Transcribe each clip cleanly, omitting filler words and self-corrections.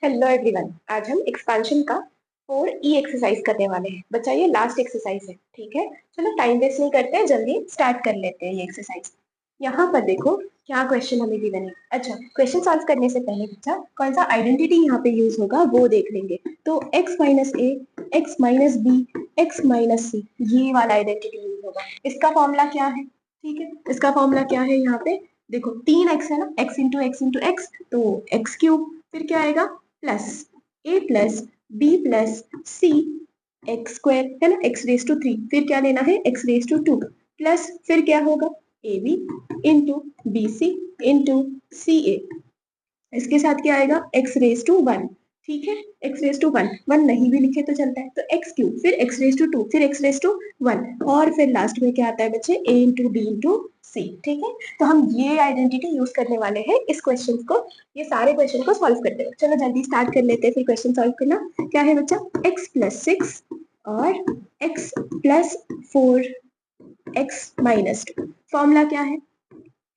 Hello everyone, आज हम expansion का 4E एक्सरसाइज करने वाले हैं। बच्चा ये लास्ट एक्सरसाइज है, ठीक है। चलो टाइम वेस्ट नहीं करते हैं, जल्दी स्टार्ट कर लेते हैं ये एक्सरसाइज। यहाँ पर देखो क्या क्वेश्चन हमें गिवन है। अच्छा, क्वेश्चन सॉल्व करने से पहले बच्चा कौन सा आइडेंटिटी यहाँ पे यूज होगा वो देख लेंगे। तो x minus a, x minus b, x minus c, ये वाला आइडेंटिटी यूज होगा। इसका फॉर्मूला क्या है? ठीक है, इसका फॉर्मूला क्या है? यहाँ पे देखो 3x है ना, x इंटू एक्स, तो एक्स क्यूब, फिर क्या आएगा प्लस ए प्लस बी प्लस सी एक्स स्क्वायर है ना, एक्स रेस टू 3, फिर क्या लेना है एक्स रेस टू 2, प्लस फिर क्या होगा a b into b c into c a, इसके साथ क्या आएगा एक्स रेस टू 1। ठीक है, एक्स रेस टू 1, 1 नहीं भी लिखे तो चलता है, तो एक्स क्यूब, फिर एक्स रेस टू 2, फिर एक्स रेस टू 1, और फिर लास्ट में क्या आता है बच्चे ए इंटू बी इंटू सी। ठीक है, तो हम ये आइडेंटिटी यूज करने वाले हैं इस क्वेश्चन को, ये सारे क्वेश्चन को सॉल्व करते हैं। चलो जल्दी स्टार्ट कर लेते हैं फिर क्वेश्चन सॉल्व करना। क्या है बच्चा, एक्स प्लस 6 और x plus 4 x minus 2, formula क्या है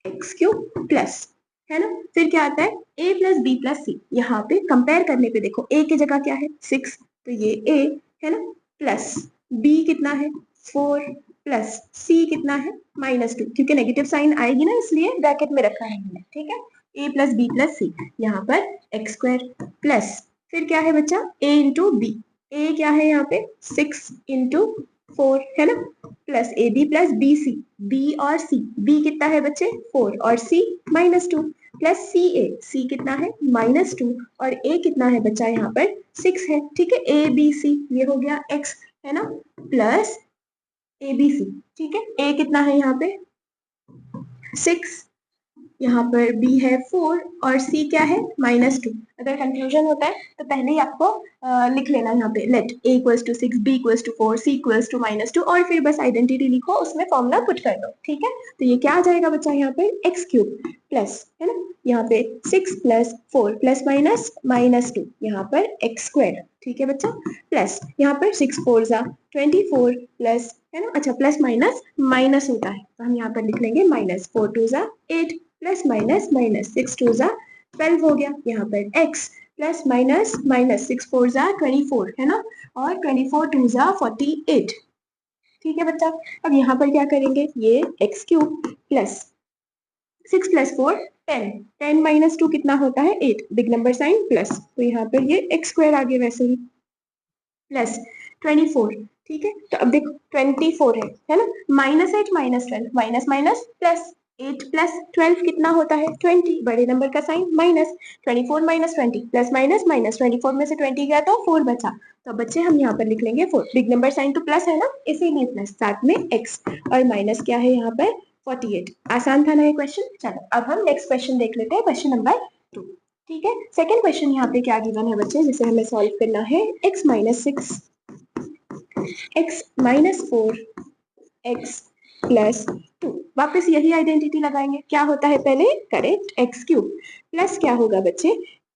एक्स क्यूब प्लस, है ना, फिर क्या आता है a प्लस बी प्लस सी। यहाँ पे कंपेयर करने पे देखो a की जगह क्या है 6, तो ये a है ना, प्लस b कितना है 4, प्लस c कितना है -2, क्योंकि नेगेटिव साइन आएगी ना इसलिए ब्रैकेट में रखा है हमने। ठीक है, a प्लस बी प्लस सी, यहाँ पर एक्स स्क्वायर प्लस फिर क्या है बच्चा a इंटू बी, a क्या है यहाँ पे 6 इंटू 4 है ना, plus A B plus B C, B और सी, बी कितना है बच्चे 4 और सी -2, प्लस सी ए, सी कितना है -2 और ए कितना है बच्चा यहाँ पर 6 है। ठीक है, ए बी सी ये हो गया x है ना, प्लस ए बी सी। ठीक है, ए कितना है यहाँ पे 6, यहाँ पर b है 4 और c क्या है -2। अगर कंफ्यूजन होता है तो पहले ही आपको लिख लेना यहाँ पे let a equals to 6, b equals to 4, c equals to -2, और फिर बस आइडेंटिटी लिखो, उसमें फॉर्मूला पुट कर दो। ठीक है, तो ये क्या आ जाएगा बच्चा यहाँ पे एक्स क्यूब प्लस, है ना, यहाँ पे 6 प्लस 4 प्लस माइनस -2, यहाँ पर एक्स स्क्वायर। ठीक है बच्चा, प्लस यहाँ पर 6 4 जा 24 प्लस, है ना, अच्छा प्लस माइनस माइनस होता है तो हम यहाँ पर लिख लेंगे -4 2 जा 8 प्लस माइनस माइनस 6 2 जा 12 हो गया, यहाँ पर x प्लस माइनस माइनस 6 4 जा 24 है ना, और 24 2 जा 48। ठीक है बच्चा, अब यहाँ पर क्या करेंगे, ये x cube plus 6 plus 4 10, 10 minus 2 कितना होता है 8, बिग नंबर साइन प्लस, तो यहाँ पर ये x स्क्वायर आ गया वैसे ही, प्लस 24। ठीक है, तो अब देखो 24 है ना, -8 -12, माइनस माइनस प्लस, 8 प्लस 12 कितना होता है 20, बड़े नंबर का sign minus, 24 minus 20 plus minus minus, 24 में से 20 गया तो 4 बचा, तो बच्चे हम यहाँ पर लिख लेंगे 4, बिग नंबर साइन तो प्लस है ना इसीलिए प्लस, साथ में x और माइनस क्या है यहाँ पर 48। आसान था ना ये क्वेश्चन। चलो अब हम नेक्स्ट क्वेश्चन देख लेते हैं, क्वेश्चन नंबर 2। ठीक है, सेकेंड क्वेश्चन यहाँ पे क्या गिवन है बच्चे, जिसे हमें सॉल्व करना है x minus 6 x minus 4 x plus 2, वापस यही आइडेंटिटी लगाएंगे। क्या होता है पहले करेक्ट, एक्स क्यूब प्लस क्या होगा बच्चे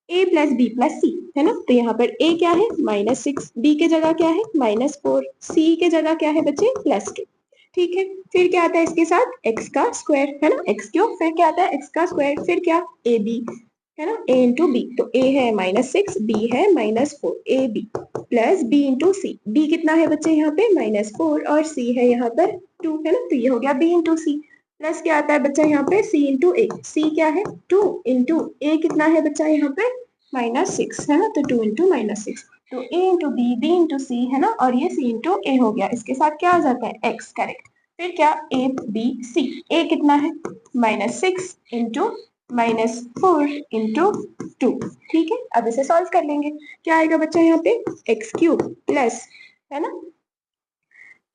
a प्लस बी प्लस सी, है ना, तो यहाँ पर a क्या है -6, b के जगह क्या है -4, c के जगह क्या है बच्चे +2। ठीक है, फिर क्या आता है इसके साथ x का स्क्वायर, है ना, x क्यूब, फिर क्या आता है x का स्क्वायर, फिर क्या ए बी, है ना, a इंटू बी, तो a है -6, b है -4, A B plus b into C, b कितना है बच्चे यहाँ पे -4 और c है यहाँ पर 2, है ना, तो ये हो गया b इंटू सी, प्लस क्या आता है बच्चा यहाँ पे c इंटू ए, c क्या है 2 इंटू a कितना है बच्चा यहाँ पे -6, है ना, तो 2 इंटू -6, तो a into b, b into c, है ना, और ये c इंटू ए हो गया, इसके साथ क्या आ जाता है x, करेक्ट, फिर क्या a b c, a कितना है -6 इंटू -4 इंटू 2। ठीक है, अब इसे सॉल्व कर लेंगे। क्या आएगा बच्चा यहाँ पे एक्स क्यूब प्लस, है ना,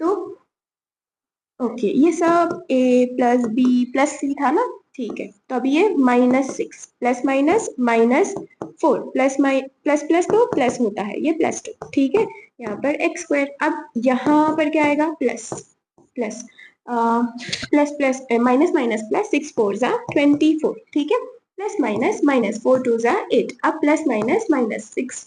तो ओके ये सब a प्लस बी प्लस सी था ना। ठीक है, तो अब ये -6 plus minus -4 plus plus plus तो प्लस होता है, ये +2। ठीक है, यहाँ पर एक्स स्क्वायर, अब यहाँ पर क्या आएगा plus plus plus plus minus minus plus 6 4 जा 24। ठीक है, प्लस माइनस माइनस 4 2 जा 8, अब प्लस माइनस माइनस 6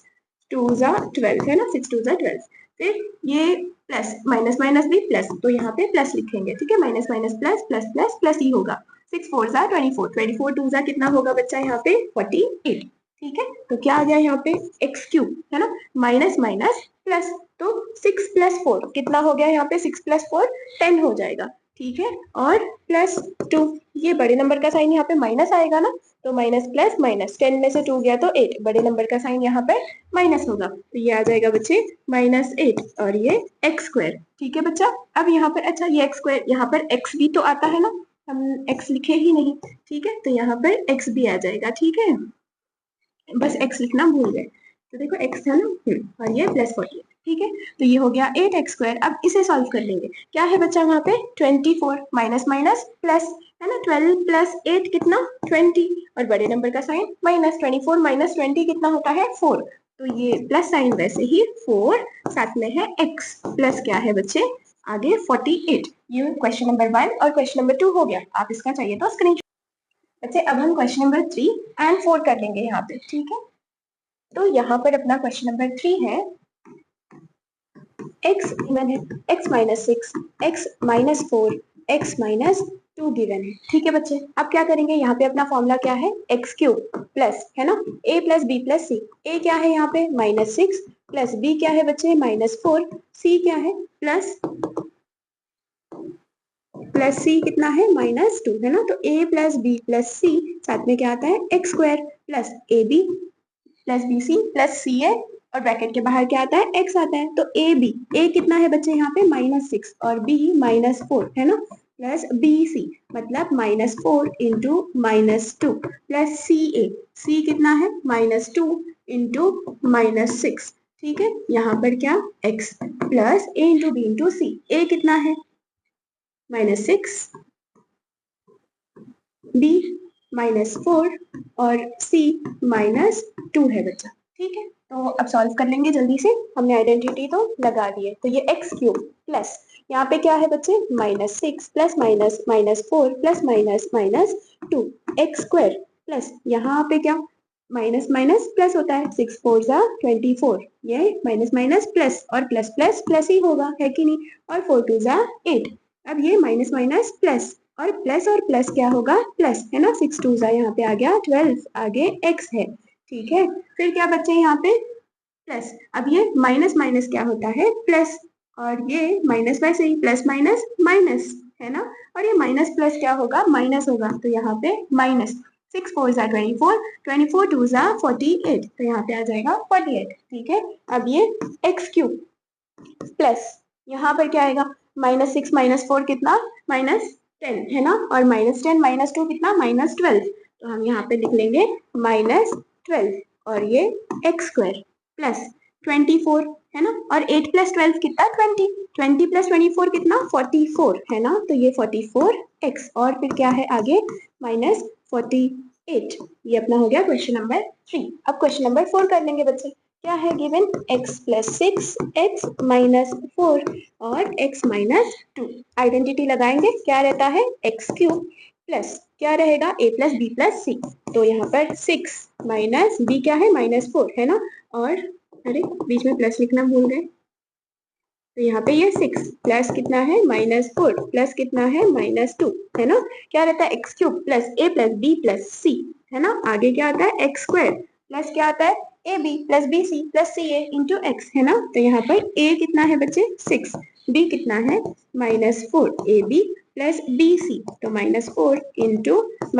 2 जा 12, है ना, 6 2 जा 12, फिर ये प्लस माइनस माइनस भी प्लस, तो यहाँ पे प्लस लिखेंगे। ठीक है, minus minus plus plus plus plus ही होगा, 6 4 जा 24, 24 2 जा कितना होगा बच्चा यहाँ पे 48। ठीक है, तो क्या आ गया यहाँ पे एक्स क्यूब, है ना, माइनस माइनस प्लस, तो 6 + 4 कितना हो गया यहाँ पे, 6 + 4 10 हो जाएगा, ठीक है, और +2, ये बड़े नंबर का साइन यहाँ पे माइनस आएगा ना, तो माइनस प्लस माइनस, 10 में से 2 गया तो 8, बड़े नंबर का साइन यहाँ पे माइनस होगा, तो ये आ जाएगा बच्चे -8 और ये x², ठीक है बच्चा। अब यहाँ पर अच्छा ये x², यहाँ पर x भी तो आता है ना, हम x लिखे ही नहीं, ठीक है, तो यहाँ पर x भी आ जाएगा, ठीक है, बस x लिखना भूल गए, तो देखो x था ना, और ये +48, ठीक है, तो ये हो गया 8x²। अब इसे सॉल्व कर लेंगे, क्या है बच्चा वहां पे 24, माइनस माइनस प्लस, है ना, 12 + 8 कितना 20, और बड़े नंबर का साइन माइनस, 24 - 20 कितना होता है 4, तो ये प्लस साइन वैसे ही 4, साथ में है x प्लस क्या है बच्चे आगे 48। ये क्वेश्चन नंबर 1 और क्वेश्चन नंबर 2 हो गया, आप इसका चाहिए तो स्क्रीनशॉट। अच्छा अब हम क्वेश्चन नंबर 3 एंड 4 कर लेंगे यहाँ पे, ठीक है, तो यहाँ पर अपना क्वेश्चन नंबर 3 है, x गिवन है, x - 6, x - 4, x - 2 गिवन है, ठीक है बच्चे। अब क्या करेंगे, यहाँ पे अपना फॉर्मूला क्या है, x³ प्लस, है ना, a + b + c, a क्या है यहाँ पे -6 प्लस b क्या है बच्चे -4, c क्या है प्लस c कितना है -2, है ना, तो a + b + c साथ में क्या आता है x² plus ab + bc + ca, और ब्रैकेट के बाहर क्या आता है x आता है, तो a कितना है बच्चे यहाँ पे -6 और b -4, है ना, प्लस bc मतलब -4 × -2 प्लस c कितना है -2 × -6, ठीक है, यहाँ पर क्या x plus a × b × c, a कितना है -6, b -4 और c -2 है बच्चा, ठीक है, तो अब सॉल्व कर लेंगे जल्दी से, हमने आइडेंटिटी तो लगा दी है, तो ये x³ प्लस यहाँ पे क्या है बच्चे -6 plus minus -4 plus -2 x² plus यहाँ पे क्या माइनस माइनस प्लस होता है, 6 × 4 = 24, ये माइनस माइनस प्लस और प्लस प्लस प्लस ही होगा, है कि नहीं, और 4 × 2 = 8, अब ये माइनस माइनस प्लस और प्लस क्या होगा प्लस, है ना, 6 × 2 = यहाँ पे आ गया 12, आगे x है, ठीक है, फिर क्या बच्चे यहाँ पे प्लस, अब ये माइनस माइनस क्या होता है प्लस, और ये माइनस वैसे ही प्लस माइनस माइनस, है ना, और ये माइनस प्लस क्या होगा माइनस होगा, तो यहाँ पे माइनस, 6 × 4 = 24, 24 × 2 = 48, तो यहाँ पे आ जाएगा 48, ठीक है। अब ये x³ प्लस यहाँ पर क्या आएगा -6 - 4 कितना -10, है ना, और -10 - 2 कितना -12, तो हम यहाँ पे लिख लेंगे -12, और ये x² प्लस 24, है ना, और 8 + 12 कितना 20, 20 + 24 कितना 44, है ना, तो ये 44x, और फिर क्या है आगे -48, ये अपना हो गया क्वेश्चन नंबर 3। अब क्वेश्चन नंबर 4 कर लेंगे बच्चे, क्या है गिवन x + 6, x - 4 और x - 2, आइडेंटिटी लगाएंगे, क्या रहता है x³ प्लस क्या रहेगा a + b + c, तो यहाँ पर 6 माइनस b क्या है -4, है ना, और अरे बीच में प्लस लिखना भूल गए, तो यहाँ पे ये 6 प्लस कितना है -4 प्लस कितना है -2, है ना, क्या रहता है x³ plus a + b + c, है ना, आगे क्या आता है x² प्लस क्या आता है ab + bc + ca × x, है ना, तो यहाँ पर a कितना है बच्चे 6, b कितना है -4, ab + bc, तो -4 × -2 +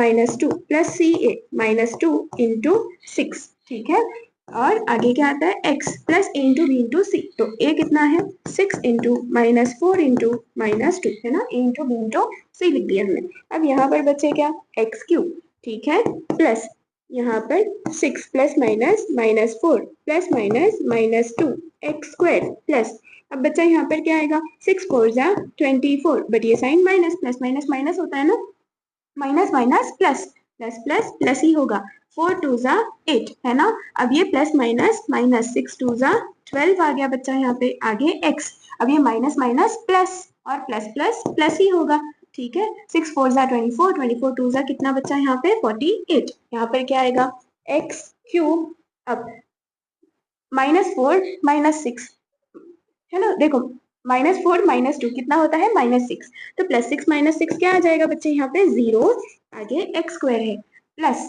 ca -2 × 6, ठीक है, और आगे क्या आता है x plus a × b × c, तो a कितना है 6 × -4 × -2, है ना, a × b × c लिख दिया हमने। अब यहाँ पर बचे क्या x³, ठीक है, प्लस यहाँ पर 6 plus minus -4 plus minus -2 x² plus, अब बच्चा यहाँ पर क्या आएगा 6 × 4 = 24, बट ये sign minus, plus minus minus होता है ना, minus minus plus, plus plus plus ही होगा, 4 × 2 = 8, है ना, अब ये प्लस माइनस माइनस, 6 × 2 = 12 आ गया बच्चा यहाँ पे, आगे x, अब ये माइनस माइनस प्लस और प्लस प्लस प्लस ही होगा, ठीक है, 6 × 4 = 24, 24 × 2 = कितना बच्चा यहाँ पे 48, यहाँ पर क्या आएगा x³, अब -4 - 6, है ना, देखो -4 - 2 कितना होता है -6, तो +6 - 6 क्या आ जाएगा बच्चे यहाँ पे 0, आगे x² है प्लस,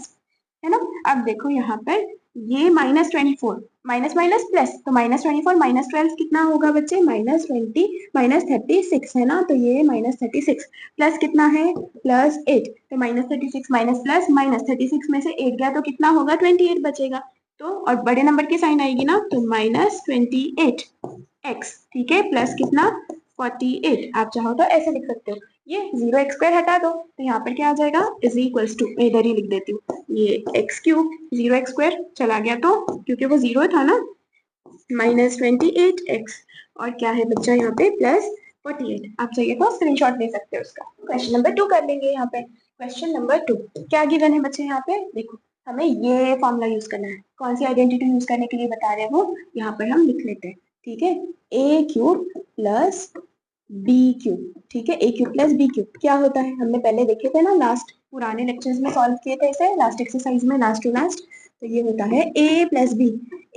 है ना, अब देखो यहाँ पर ये -24 माइनस माइनस प्लस, तो -24 -12 कितना होगा बच्चे, -20 -36 है ना, तो ये -36 प्लस कितना है +8, तो -36 माइनस प्लस -36 में से 8 गया तो कितना होगा 28 बचेगा, तो और बड़े नंबर की साइन आएगी ना, तो -28x, ठीक है, प्लस कितना 48, आप चाहो तो ऐसे लिख सकते हो, ये 0x² हटा दो तो यहाँ पर क्या आ जाएगा इज इक्वल्स टू, इधर ही लिख देती हूँ, ये x³ 0x² चला गया तो क्योंकि वो 0 था ना, -28x, और क्या है बच्चा यहाँ पे +48, आप चाहिए तो स्क्रीनशॉट ले सकते हो उसका। क्वेश्चन नंबर 2 कर लेंगे यहाँ पे। क्वेश्चन नंबर 2 क्या गिवन है बच्चे, यहाँ पे देखो हमें ये फॉर्मूला यूज करना है, कौन सी आइडेंटिटी यूज करने के लिए बता रहे हैं वो यहाँ पर हम लिख लेते हैं, ठीक है, a³ प्लस b³, ठीक है, a³ प्लस b³ क्या होता है, हमने पहले देखे थे ना, लास्ट पुराने लेक्चर्स में सॉल्व किए थे इसे, लास्ट एक्सरसाइज में, लास्ट टू लास्ट, तो ये होता है a plus b,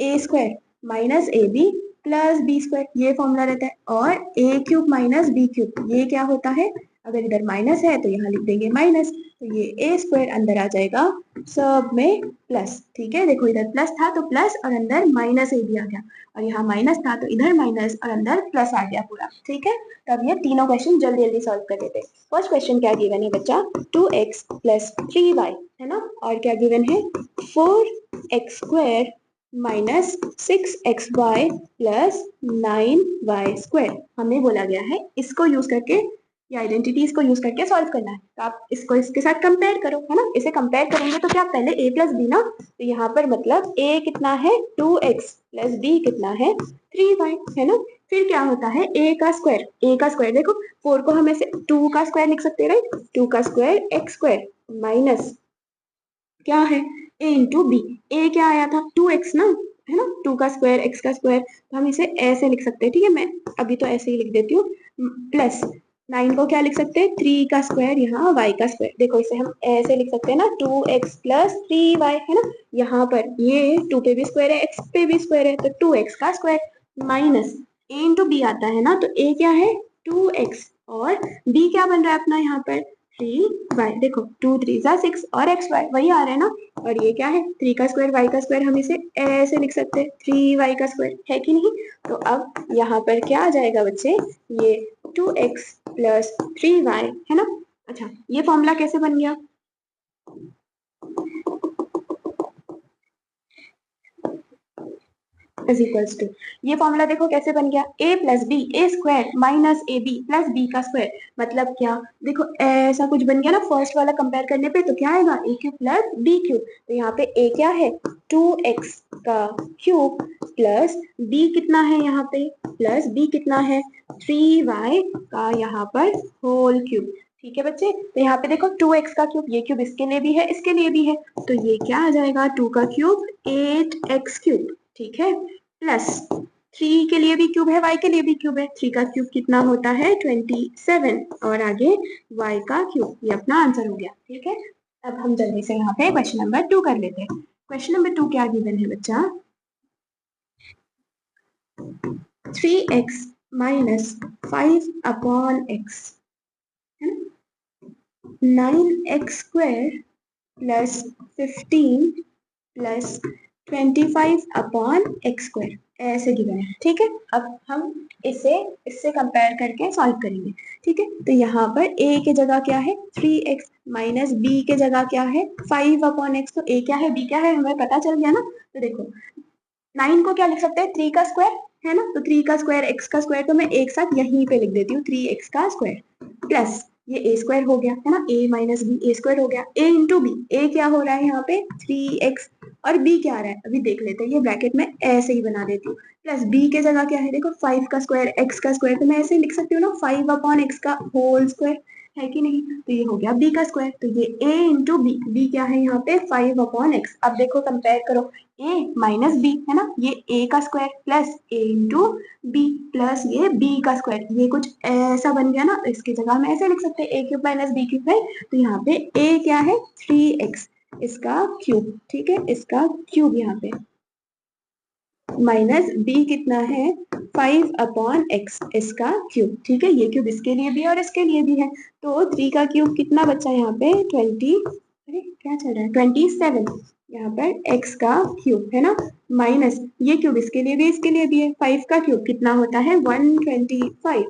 a² minus ab plus b², ये फॉर्मूला रहता है, और a³ माइनस b³, ये क्या होता है, अगर इधर माइनस है तो यहाँ लिख देंगे माइनस, तो ये a² अंदर आ जाएगा सब में प्लस, ठीक है, देखो इधर प्लस था तो प्लस और अंदर माइनस a भी आ गया, और यहाँ माइनस था तो इधर माइनस और अंदर प्लस आ गया पूरा, ठीक है, तब ये तीनों क्वेश्चन जल्दी जल्दी सॉल्व कर देते हैं। फर्स्ट क्वेश्चन क्या गिवन है बच्चा, 2x प्लस 3y है ना, और क्या गिवन है 4x² minus 6xy plus 9y², हमें बोला गया है इसको यूज करके, ये आइडेंटिटीज को यूज करके सॉल्व करना है, तो आप इसको इसके साथ कंपेयर करो, है ना, इसे कंपेयर करेंगे तो क्या पहले a प्लस बी ना, तो यहाँ पर मतलब a कितना है 2x प्लस b कितना है 3y, है ना, फिर क्या होता है a का स्क्वायर देखो 4 को हम ऐसे 2 का स्क्वायर लिख सकते हैं, राइट, 2 का स्क्वायर x² माइनस क्या है a इंटू बी, a क्या आया था 2x ना, है ना, 2 का स्क्वायर x का स्क्वायर, तो हम इसे ऐसे लिख सकते हैं, ठीक है, मैं अभी तो ऐसे ही लिख देती हूँ, प्लस 9 को क्या लिख सकते हैं 3 का स्क्वायर, यहाँ y का स्क्वायर, देखो इसे हम ऐसे लिख सकते हैं ना 2x प्लस 3y, है ना, यहाँ पर ये 2 पे भी स्क्वायर है x पे भी स्क्वायर है, तो 2x का square minus a into B आता है ना, तो a क्या है 2x और b क्या बन रहा है अपना यहाँ पर 3y, देखो 2 3 6 और xy वही आ रहा है ना, और ये क्या है 3 का स्क्वायर y का स्क्वायर, हम इसे ऐसे लिख सकते हैं 3y का स्क्वायर, है कि नहीं, तो अब यहाँ पर क्या आ जाएगा बच्चे, ये 2x प्लस 3y है ना, अच्छा ये फॉर्मूला कैसे बन गया, इज इक्वल्स टू, ये फॉर्मूला देखो कैसे बन गया, a plus B A square minus A B plus B का स्क्वायर, मतलब क्या देखो ऐसा कुछ बन गया ना, फर्स्ट वाला कंपेयर करने पे तो क्या आएगा a³ प्लस b³, तो यहाँ पे a क्या है 2x का क्यूब प्लस b कितना है यहाँ पे प्लस b कितना है 3y का यहाँ पर होल क्यूब, ठीक है बच्चे, तो यहाँ पे देखो 2x का क्यूब, ये क्यूब इसके लिए भी है इसके लिए भी है, तो ये क्या आ जाएगा 2 का क्यूब 8x³, ठीक है, प्लस 3 के लिए भी क्यूब है y के लिए भी क्यूब है, 3 का क्यूब कितना होता है 27, और आगे y का क्यूब, ये अपना आंसर हो गया, ठीक है, अब हम जल्दी से यहाँ पे क्वेश्चन नंबर 2 कर लेते हैं। क्वेश्चन नंबर 2 क्या गिवन है बच्चा, 3x माइनस 5 अपॉन x है ना, 9x² plus 15 plus 25 upon x², ऐसे गिवन है, ठीक है, अब हम इसे इससे कंपेयर करके सॉल्व करेंगे, ठीक है, तो यहाँ पर a के जगह क्या है 3x माइनस b के जगह क्या है 5 अपॉन x, तो a क्या है b क्या है हमें पता चल गया ना, तो देखो 9 को क्या लिख सकते हैं 3 का स्क्वायर, है ना, तो 3 का स्क्वायर x का स्क्वायर, तो मैं एक साथ यहीं पे लिख देती हूँ 3x का स्क्वायर प्लस ये a स्क्वायर हो गया, है ना, a minus B A square हो गया, a इंटू बी, a क्या हो रहा है यहाँ पे 3x और b क्या आ रहा है अभी देख लेते हैं, ये ब्रैकेट में ऐसे ही बना देती हूँ, प्लस b के जगह क्या है देखो 5 का स्क्वायर x का स्क्वायर, तो मैं ऐसे लिख सकती हूँ ना 5 अपॉन x का होल स्क्वायर, है कि नहीं, तो ये हो गया b का स्क्वायर, तो ये a इंटू बी, b क्या है यहाँ पे 5 अपॉन x, अब देखो कंपेयर करो a माइनस b, है ना, ये a का square plus a into b plus ये b का स्क्वायर, ये कुछ ऐसा बन गया ना, इसकी जगह हम ऐसे लिख सकते हैं a³ माइनस b³ है, तो यहाँ पे a क्या है 3x इसका क्यूब, ठीक है, इसका क्यूब यहाँ पे माइनस b कितना है 5 अपॉन x इसका क्यूब, ठीक है, ये क्यूब इसके लिए भी है और इसके लिए भी है, तो 3 का क्यूब कितना बचा यहाँ पे 20, अरे क्या चल रहा है 27, यहाँ पर x का क्यूब है ना, माइनस ये क्यूब इसके लिए भी है, 5 का क्यूब कितना होता है 125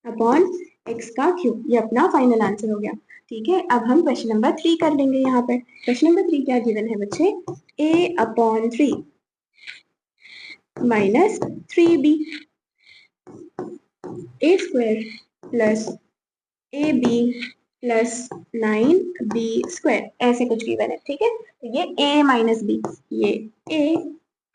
अपॉन x का क्यूब। ये अपना फाइनल आंसर हो गया। ठीक है, अब हम क्वेश्चन नंबर 3 कर लेंगे। यहाँ पर क्वेश्चन नंबर 3 क्या गिवन है बच्चे, a upon 3 minus 3b a square plus A B plus 9b square, ऐसे कुछ गिवन है। ठीक है, तो ये a माइनस बी, ये a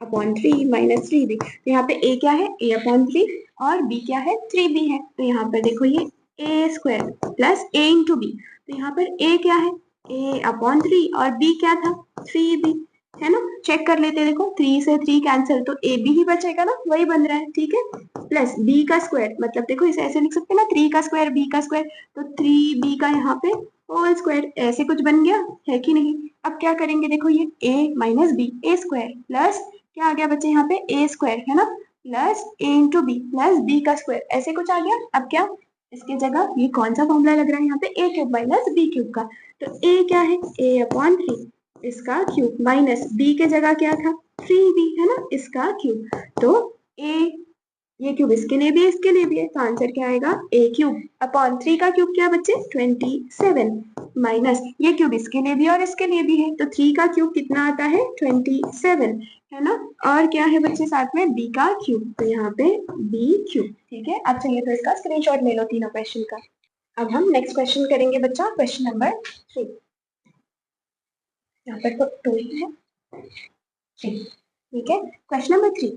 अपॉन 3 माइनस 3b, तो यहाँ पे a क्या है a अपॉन 3 और b क्या है 3b है। तो यहाँ पर देखो ये a square plus a into B, तो यहाँ पर a क्या है a अपॉन 3 और b क्या था 3b, है ना। चेक कर लेते हैं, देखो 3 से 3 कैंसिल, तो ए बी ही बचेगा ना, वही बन रहा है। ठीक है, प्लस बी का स्क्वायर, मतलब देखो इसे ऐसे लिख सकते हैं ना, 3 का स्क्वायर बी का स्क्वायर, तो 3b का यहाँ पे होल स्क्वायर, ऐसे कुछ बन गया है कि नहीं। अब क्या करेंगे, देखो ये a minus B A square plus क्या आ गया बच्चे यहाँ पे ए स्क्वायर, है ना, plus a into B plus B का स्क्वायर, ऐसे कुछ आ गया। अब क्या इसके जगह ये कौन सा फॉर्मूला लग रहा है यहाँ पे, ए क्यूब माइनस बी क्यूब का, तो ए क्या है ए अपॉन 3 इसका क्यूब माइनस बी के जगह क्या था 3b, है ना, इसका क्यूब, तो a, ये क्यूब इसके लिए भी है इसके लिए भी है, तो आंसर क्या आएगा a क्यूब अपॉन 3 का क्यूब क्या बच्चे 27 माइनस ये क्यूब इसके लिए भी और इसके लिए भी है, तो 3 का क्यूब कितना आता है 27, है ना, और क्या है बच्चे साथ में b का क्यूब, तो यहाँ पे b क्यूब। ठीक है, अब चाहिए तो इसका स्क्रीनशॉट ले लो तीनों क्वेश्चन का। अब हम नेक्स्ट क्वेश्चन करेंगे बच्चा, क्वेश्चन नंबर 3। यहाँ पर तो 2 ही है। ठीक है, क्वेश्चन नंबर 3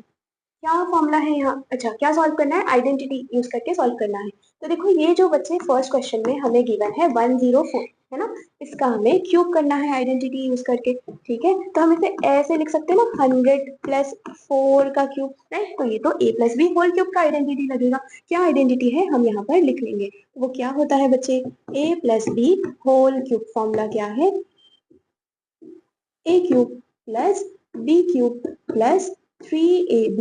क्या फॉर्मूला है यहाँ, अच्छा क्या सॉल्व करना है, आइडेंटिटी यूज करके सॉल्व करना है। तो देखो ये जो बच्चे फर्स्ट क्वेश्चन में हमें गिवन है 104, है ना, इसका हमें क्यूब करना है आइडेंटिटी यूज करके। ठीक है, तो हम इसे ऐसे लिख सकते हैं ना, 100 प्लस 4 का क्यूब, राइट, तो ये तो a plus b whole cube का आइडेंटिटी लगेगा। क्या आइडेंटिटी है हम यहाँ पर लिख लेंगे, तो वो क्या होता है बच्चे a plus b whole cube, formula क्या है a cube plus b cube plus 3ab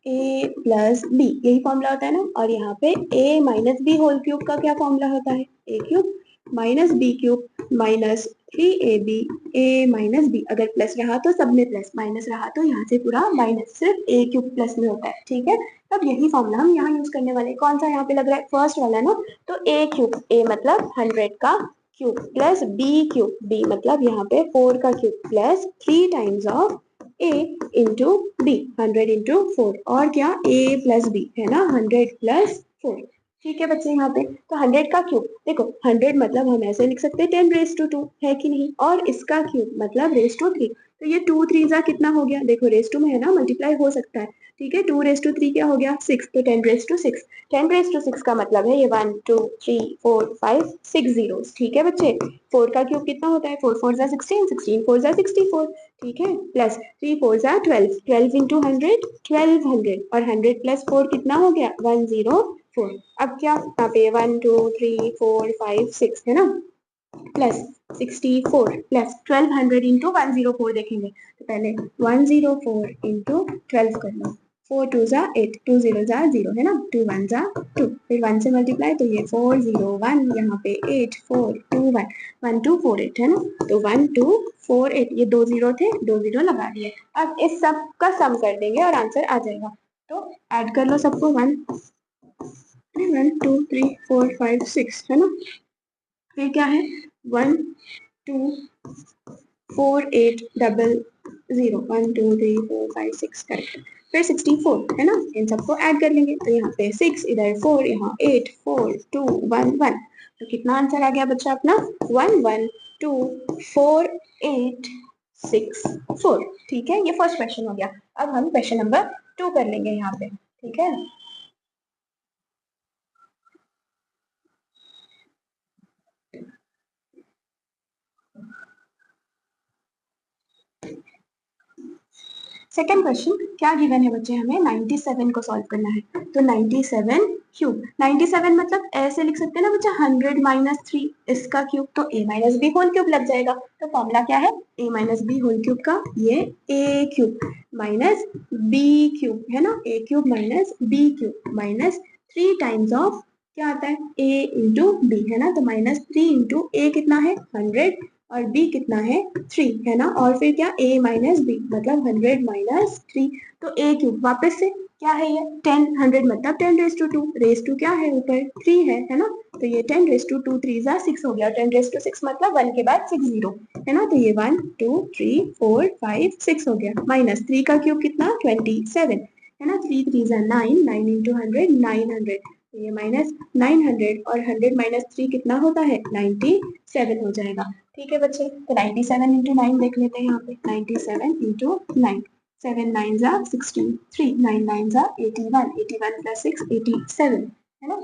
a plus b, यही फॉर्मूला होता है ना। और यहाँ पे a minus b whole cube का क्या फॉर्मूला होता है, a cube minus b cube minus 3ab a minus b, अगर प्लस रहा तो सब में प्लस, माइनस रहा तो यहाँ से पूरा माइनस, सिर्फ a क्यूब प्लस में होता है। ठीक है, अब यही फॉर्मूला हम यहाँ यूज करने वाले, कौन सा यहाँ पे लग रहा है फर्स्ट वाला ना, तो a क्यूब a मतलब 100 का cube plus b cube b मतलब यहाँ पे 4 का cube plus 3 times of a into b 100 into 4, और क्या a प्लस बी है ना 100 प्लस 4। ठीक है बच्चे, यहाँ पे तो 100 का क्यूब, देखो 100 मतलब हम ऐसे लिख सकते हैं 10 रेस टू 2, है कि नहीं, और इसका क्यूब मतलब रेस टू 3, तो ये 2 3 जा कितना हो गया, देखो रेस टू में है ना मल्टीप्लाई हो सकता है। ठीक है, 2 रेस टू 3 क्या हो गया 6, तो 10 रेस टू 6, 10 रेस टू 6 का मतलब है ये 1 2 3 4 5 6 जीरोस। ठीक है बच्चे, 4 का क्यूब कितना होता है 4 4 जा 16, 16 4 जा 64, ठीक है, प्लस 3 4 जा 12, 12 इंटू 100 1200, और 100 प्लस 4 कितना हो गया 104। अब क्या यहाँ पे 1 2 3 4 5 6 है ना, प्लस 64 प्लस 1200 इंटू 104 देखेंगे, तो पहले 104 इंटू 12 कर लो, 4 2 जा 8, 2 0 जा 0, है ना, 2 1 जा 2, फिर 1 से मल्टीप्लाई तो ये 4 0 1, यहाँ पे 8 4 2 1, 1 2 4 8, है ना, तो 1 2 4 8, ये 2 0 थे, 2 0 लगा दिए। अब इस सब का सम कर देंगे और आंसर आ जाएगा, तो ऐड कर लो सबको 1 2 3 4 5 6, है ना, फिर क्या है 1 2 4 8 डबल 0, 1 2 3 4 5 6, करेक्ट, फिर 64 है ना, इन सबको ऐड कर लेंगे, तो यहाँ पे 6 इधर 4, यहाँ 8 4 2 1 1, तो कितना आंसर आ गया बच्चा अपना 1 1 2 4 8 6 4। ठीक है, ये फर्स्ट क्वेश्चन हो गया। अब हम क्वेश्चन नंबर 2 कर लेंगे यहाँ पे। ठीक है, सेकेंड क्वेश्चन क्या गिवन है बच्चे, हमें 97 को सॉल्व करना है, तो 97 क्यूब, 97 मतलब ऐसे लिख सकते हैं ना बच्चा 100 माइनस 3 इसका क्यूब, तो a minus b whole cube लग जाएगा, तो फॉर्मूला क्या है a minus b whole cube का, ये a cube minus b cube, है ना, a cube minus b cube minus 3 times of क्या आता है a इंटू बी, है ना, तो माइनस 3 इंटू a कितना है 100 और b कितना है 3 है ना, और फिर क्या a माइनस b मतलब 100 माइनस 3, तो a क्यूब वापस से क्या है ये 10, 100 मतलब 10 रेस टू 2, रेस टू क्या है ऊपर 3 है ना, तो ये 10 रेस टू 2 3 जा 6 हो गया, 10 रेस टू 6 मतलब 1 के बाद 6 जीरो है ना, तो ये 1 2 3 4 5 6 हो गया, माइनस 3 का क्यूब कितना 27 है ना, 3 3 जा 9, 9 इंटू 100 900, तो ये माइनस 900 और 100 माइनस 3 कितना होता है 97 हो जाएगा। ठीक है बच्चे, तो 97 इंटू 9 देख लेते हैं यहाँ पे, 97 इंटू 9, 7 9 जा 16, 3 9 9 जा 81, 81 प्लस 6 87 है ना,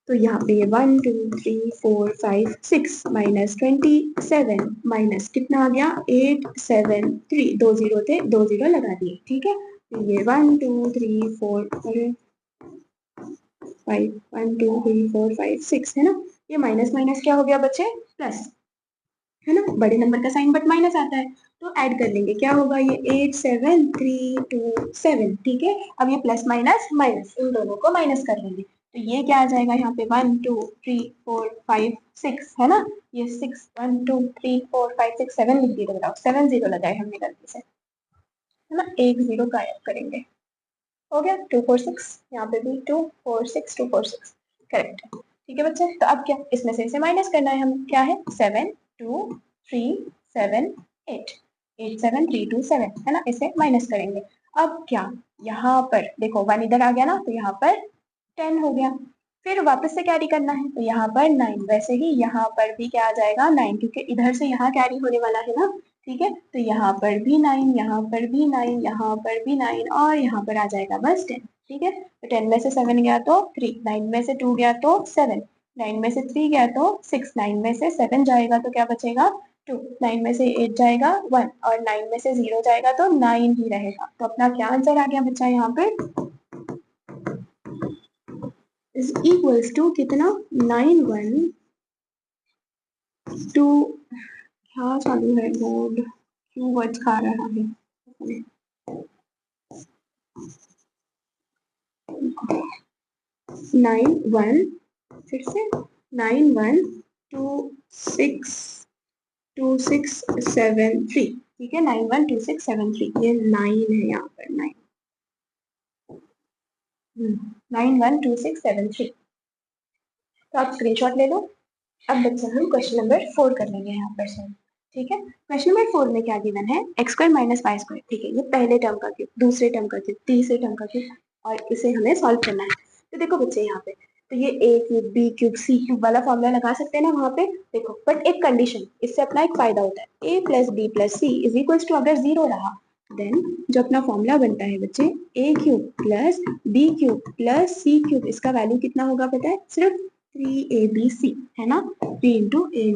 तो यहाँ पे 1 2 3 4 5 6 माइनस 27 माइनस कितना आ गया 873, दो जीरो थे, दो जीरो लगा दिए। ठीक है, तो ये 1 2 3 4 अरे 5 1 2 3 4 5 6 है ना, ये माइनस माइनस क्या हो गया बच्चे प्लस है ना, बड़े नंबर का साइन बट माइनस आता है, तो ऐड कर लेंगे क्या होगा ये 87327। ठीक है, अब ये प्लस माइनस माइनस इन दोनों को माइनस कर लेंगे, तो ये क्या आ जाएगा यहाँ पे 1 2 3 4 5 6 है ना, ये 6 1 2 3 4 5 6 7 लिख दिए, बताओ 7 जीरो लगाए हमने गलती से है ना, एक जीरो गायब करेंगे, हो गया 2 4 6, यहाँ पे भी 2 4 6 2 4 6 करेक्ट है। ठीक है बच्चे, तो अब क्या इसमें से इसे माइनस करना है हमें, क्या है 7 2 3 7 8 8 7 3 2 7 है ना, इसे माइनस करेंगे। अब क्या यहाँ पर देखो 1 इधर आ गया ना, तो यहाँ पर 10 हो गया, फिर वापस से कैरी करना है, तो यहाँ पर 9, वैसे ही यहाँ पर भी क्या आ जाएगा 9, क्योंकि इधर से यहाँ कैरी होने वाला है ना। ठीक है, तो यहाँ पर भी 9, यहाँ पर भी 9, यहाँ पर भी 9 और यहाँ पर आ जाएगा बस 10। ठीक है, तो 10 में से 7 गया तो 3, 9 में से 2 गया तो 7, 9 में से 3 गया तो 6, 9 में से 7 जाएगा तो क्या बचेगा 2, 9 में से 8 जाएगा 1 और 9 में से 0 जाएगा तो 9 ही रहेगा, तो अपना क्या आंसर आ गया बच्चा यहाँ पे इज इक्वल्स टू कितना 9 1 2, क्या चालू है बोर्ड क्यों वर्ड्स खा रहा है 9 1 फिर से 9 1 2 6 2 6 7 3, ठीक है 9 1 2 6 7 3, ये 9 है यहाँ पर 9 9 1 2 6 7 3, तो आप स्क्रीनशॉट ले लो। अब बच्चे हम क्वेश्चन नंबर 4 कर लेंगे यहाँ पर सर। ठीक है, क्वेश्चन नंबर 4 में क्या गिवन है x square minus y square. ठीक है, ये पहले टर्म का क्यूब, दूसरे टर्म का क्यूब, तीसरे टर्म का क्यूब, और इसे हमें सॉल्व करना है। तो देखो बच्चे यहाँ पे तो ये a cube B cube C cube वाला फॉर्मूला लगा सकते हैं ना वहाँ पे, देखो बट एक कंडीशन, इससे अपना एक फायदा होता है a plus b plus c is equals to, अगर जीरो रहा देन जो अपना फॉर्मूला बनता है बच्चे a cube plus b cube plus c cube, इसका वैल्यू कितना होगा पता है सिर्फ 3abc है ना, 3 into a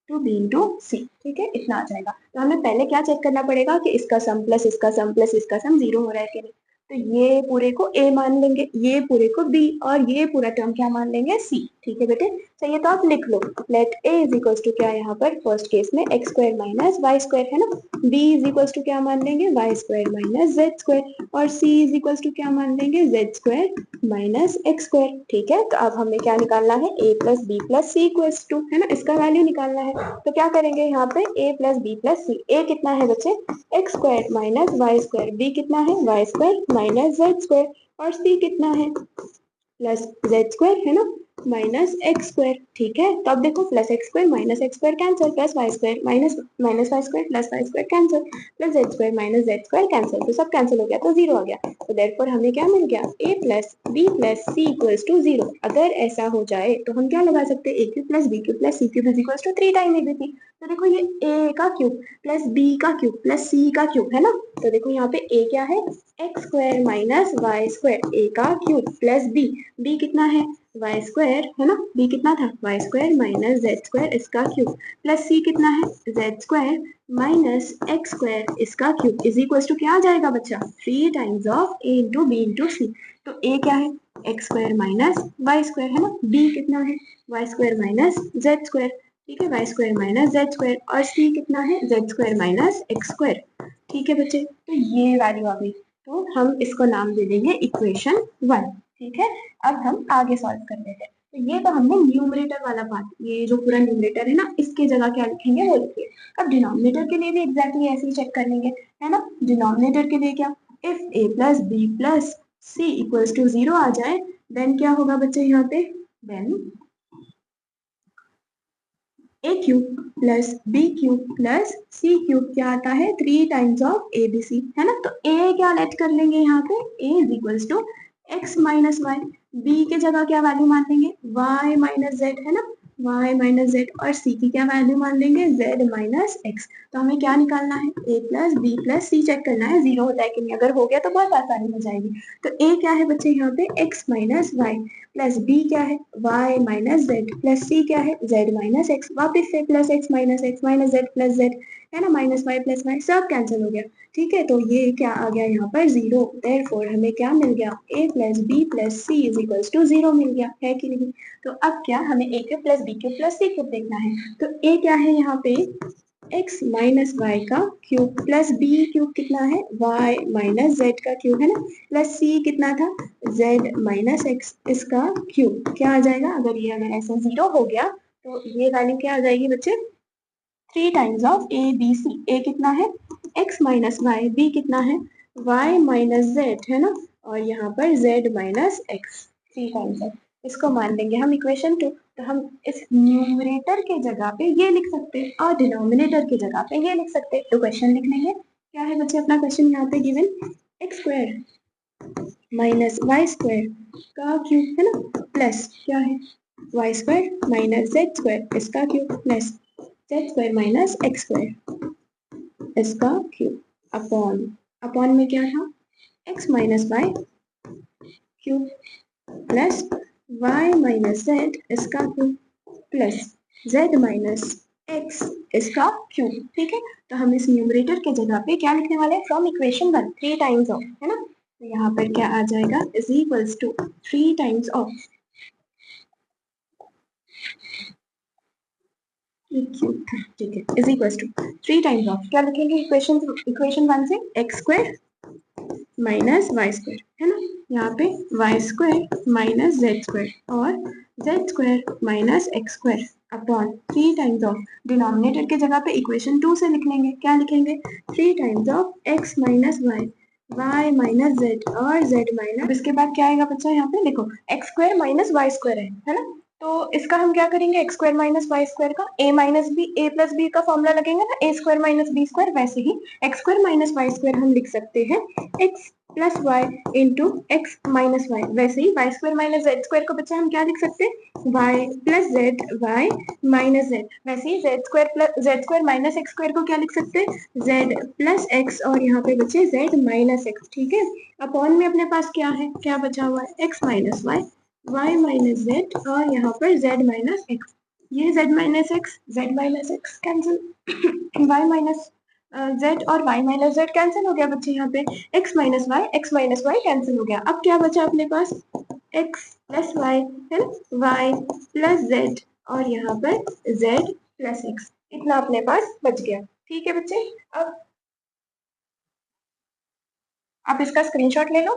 to b into c. ठीक है, इतना आ जाएगा, तो हमें पहले क्या चेक करना पड़ेगा कि इसका सम प्लस इसका सम प्लस इसका सम जीरो हो रहा है कि नहीं, तो ये पूरे को a मान लेंगे, ये पूरे को b और ये पूरा टर्म क्या मान लेंगे c। ठीक है बेटे, चाहिए तो आप लिख लो let a is equals to क्या यहाँ पर फर्स्ट केस में x square minus y square है ना, b इज इक्वल्स टू क्या मान लेंगे y square minus z square, और c इज इक्वल्स टू क्या मान लेंगे z square minus x square. ठीक है, तो अब हमें क्या निकालना है a plus b plus c equals to है ना, इसका वैल्यू निकालना है, तो क्या करेंगे यहाँ पे a plus b plus c, a कितना है बच्चे x square minus y square, b कितना है y square minus z square, और c कितना है प्लस जेड स्क्वायर है ना माइनस एक्स स्क्वायर। ठीक है, तो अब देखो plus x square minus x square cancel, plus y square minus minus y square plus y square cancel, plus z square minus z square cancel, तो सब cancel हो गया तो जीरो आ गया, तो देयरफॉर हमें क्या मिल गया a plus b plus c equals to zero. अगर ऐसा हो जाए तो हम क्या लगा सकते हैं a cube plus b cube plus c cube is equals to 3 time abc, तो देखो ये a का क्यूब प्लस b का क्यूब प्लस c का क्यूब है ना, तो देखो यहाँ पे a क्या है x square minus y square, a का क्यूब प्लस b कितना है वाई स्क्वायर है ना, b कितना था y square minus z square इसका क्यूब, प्लस c कितना है z square minus x square इसका क्यूब इज इक्वल टू क्या आ जाएगा बच्चा 3 times of a into b into c, तो a क्या है x square minus y square है ना, b कितना है y square minus z square, ठीक है y square minus z square, और c कितना है z square minus x square. ठीक है बच्चे, तो ये वैल्यू आ गई, तो हम इसको नाम दे देंगे इक्वेशन 1। ठीक है, अब हम आगे सॉल्व कर लेते हैं। तो ये तो हमने न्यूमरेटर वाला पार्ट, ये जो पूरा न्यूमरेटर है ना, इसके जगह क्या लिखेंगे वो लिखिए। अब डिनोमिनेटर के लिए भी एग्जैक्टली ऐसे ही चेक कर लेंगे, है ना। डिनोमिनेटर के लिए क्या, if a plus b plus c equals to 0 आ जाए, देन क्या होगा बच्चे यहाँ पे, then a cube plus b cube plus c cube क्या आता है, 3 times of A b c, है ना। तो a क्या लेट कर लेंगे यहाँ पे, a is equals to x minus y, b के जगह क्या वैल्यू मान लेंगे, y माइनस जेड, है ना, y माइनस जेड, और c की क्या वैल्यू मान लेंगे, z माइनस एक्स। तो हमें क्या निकालना है, a plus b plus c check करना है 0 होता है कि नहीं, अगर हो गया तो बहुत आसानी हो जाएगी। तो a क्या है बच्चे यहाँ पे, x minus y, plus b क्या है, y minus z, plus c क्या है, z माइनस एक्स, वापिस से plus x minus z plus z, है ना, माइनस वाई प्लस वाई, सब कैंसिल हो गया। ठीक है, तो ये क्या आ गया यहाँ पर 0, देयरफॉर हमें क्या मिल गया, a plus b plus c is equals to 0 मिल गया, है कि नहीं। तो अब क्या, हमें a cube plus b cube plus c cube देखना है। तो a क्या है यहाँ पे, x माइनस वाई का क्यूब प्लस b क्यूब कितना है, y माइनस जेड का क्यूब, है ना, प्लस c कितना था, z माइनस एक्स, इसका क्यूब क्या आ जाएगा, अगर ऐसा 0 हो गया तो ये वैल्यू क्या आ जाएगी बच्चे, 3 times of A b c, a कितना है x माइनस वाई, बी कितना है y माइनस जेड, है ना, और यहाँ पर z minus x, 3 times of, इसको मान लेंगे हम इक्वेशन 2। तो हम इस न्यूमरेटर के जगह पे ये लिख सकते हैं और डिनोमिनेटर की जगह पे ये लिख सकते हैं। तो क्वेश्चन लिख लेंगे, क्या है बच्चे अपना क्वेश्चन यहाँ पे given, x square minus y square का क्यूब, है ना, प्लस क्या है y square minus z square इसका cube plus z square minus x square इसका क्यूब, अपॉन, अपॉन में क्या था, x minus y cube plus y minus z इसका cube plus z minus x इसका क्यूब। ठीक है, तो हम इस न्यूमरेटर के जगह पे क्या लिखने वाले हैं, फ्रॉम इक्वेशन 1 3 टाइम्स ऑफ, है ना। तो यहाँ पर क्या आ जाएगा, is equals to 3 times of ठीक है, is equals to 3 times of, क्या लिखेंगे इक्वेशन 1 से, x square minus y square, है ना, यहाँ पे y square minus z square और z square minus x square upon 3 times of, denominator के जगह पे इक्वेशन 2 से लिख लेंगे, क्या लिखेंगे, 3 times of x minus y, y minus z और जेड माइनस, इसके बाद क्या आएगा बच्चा, यहाँ पे देखो x square minus y square है ना, तो इसका हम क्या करेंगे, x square minus y square का a minus B, a plus B का फॉर्मूला लगेगा ना, a square minus b square, वैसे ही x square minus y square हम लिख सकते हैं x plus Y into x minus y, वैसे ही y square minus z square को बच्चा हम क्या लिख सकते हैं, y plus z y minus z, वैसे ही z square minus x square को क्या लिख सकते हैं, जेड प्लस एक्स, और यहाँ पे बचे जेड माइनस एक्स। ठीक है, अपॉन में अपने पास क्या है, क्या बचा हुआ है, x minus y, y minus z और यहाँ पर जेड माइनस एक्स, ये z minus x cancel, y minus z और वाई माइनस जेड कैंसिल हो गया बच्चे, यहाँ पे एक्स माइनस वाई कैंसिल हो गया। अब क्या बचा अपने पास, एक्स प्लस वाई है ना, वाई प्लस जेड और यहाँ पर जेड प्लस एक्स, इतना अपने पास बच गया। ठीक है बच्चे, अब आप इसका स्क्रीनशॉट ले लो।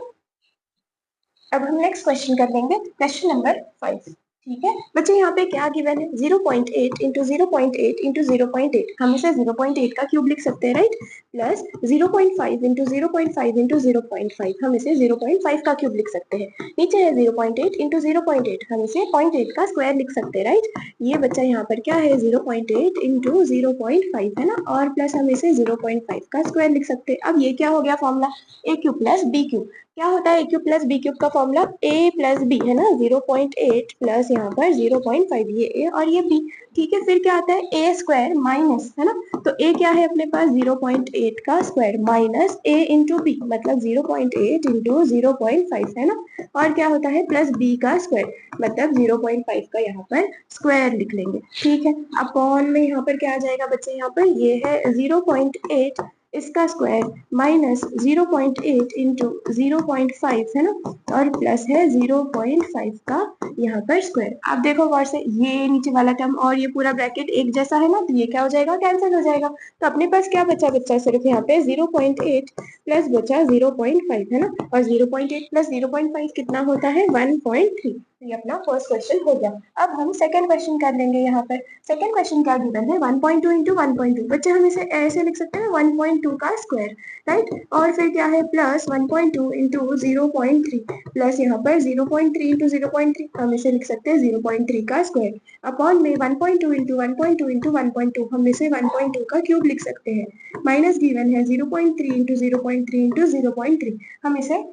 अब हम नेक्स्ट क्वेश्चन कर लेंगे, क्वेश्चन नंबर 5। ठीक है बच्चे, यहाँ पे क्या गिवन है, 0.8 इंटू 0.8 इंटू 0.8, हम इसे 0.8 का क्यूब लिख सकते हैं, राइट, प्लस 0.5 इंटू 0.5 इंटू 0.5, हम इसे 0.5 का क्यूब लिख सकते हैं। नीचे है 0.8 इंटू 0.8, हम इसे 0.8 का स्क्वायर लिख सकते हैं, राइट। ये बच्चा यहाँ पर क्या है, 0.8 इंटू 0.5 है ना, और प्लस हम इसे 0.5 का स्क्वायर लिख सकते हैं। अब ये क्या हो गया फॉर्मूला, ए क्यूब प्लस बी क्यूब, क्या होता है ए क्यूब प्लस बी क्यूब का फॉर्मूला, ए प्लस बी, है ना, 0.8 प्लस यहाँ पर 0.5, ये ए और ये बी। ठीक है, फिर क्या आता है ए स्क्वायर माइनस, है ना, तो ए क्या है अपने पास 0.8 का स्क्वायर माइनस ए इंटू बी, मतलब 0.8 इंटू 0.5, है ना, और क्या होता है प्लस बी का स्क्वायर, मतलब 0.5 का यहाँ पर स्क्वायर लिख लेंगे। ठीक है, अपॉन में यहाँ पर क्या आ जाएगा बच्चे, यहाँ पर ये है 0.8 इसका स्क्वायर माइनस 0.8 इंटू 0.5 है ना, और प्लस है 0.5 का यहाँ पर स्क्वायर। आप देखो गौर से, ये नीचे वाला टर्म और ये पूरा ब्रैकेट एक जैसा है ना, तो ये क्या हो जाएगा, कैंसिल हो जाएगा। तो अपने पास क्या बचा बच्चा, सिर्फ यहाँ पे 0.8 प्लस बचा 0.5 है ना, और 0.8 प्लस 0.5 कितना होता है, 1.3। ये अपना फर्स्ट क्वेश्चन हो गया। अब हम सेकंड क्वेश्चन कर लेंगे। यहाँ पर सेकंड क्वेश्चन क्या गिवन है, 1.2 इंटू 1.2। बच्चे हम इसे ऐसे लिख सकते हैं 1.2 का स्क्वायर, राइट। और फिर क्या है, प्लस 1.2 इंटू 0.3 प्लस यहाँ पर 0.3 इंटू 0.3, हम इसे लिख सकते हैं 0.3 का स्क्वायर, अपॉन में 1.2 इंटू 1.2 इंटू 1.2, हम इसे 1.2 का क्यूब लिख सकते हैं। माइनस गिवन है 0.3 इंटू 0.3 इंटू 0.3, हम इसे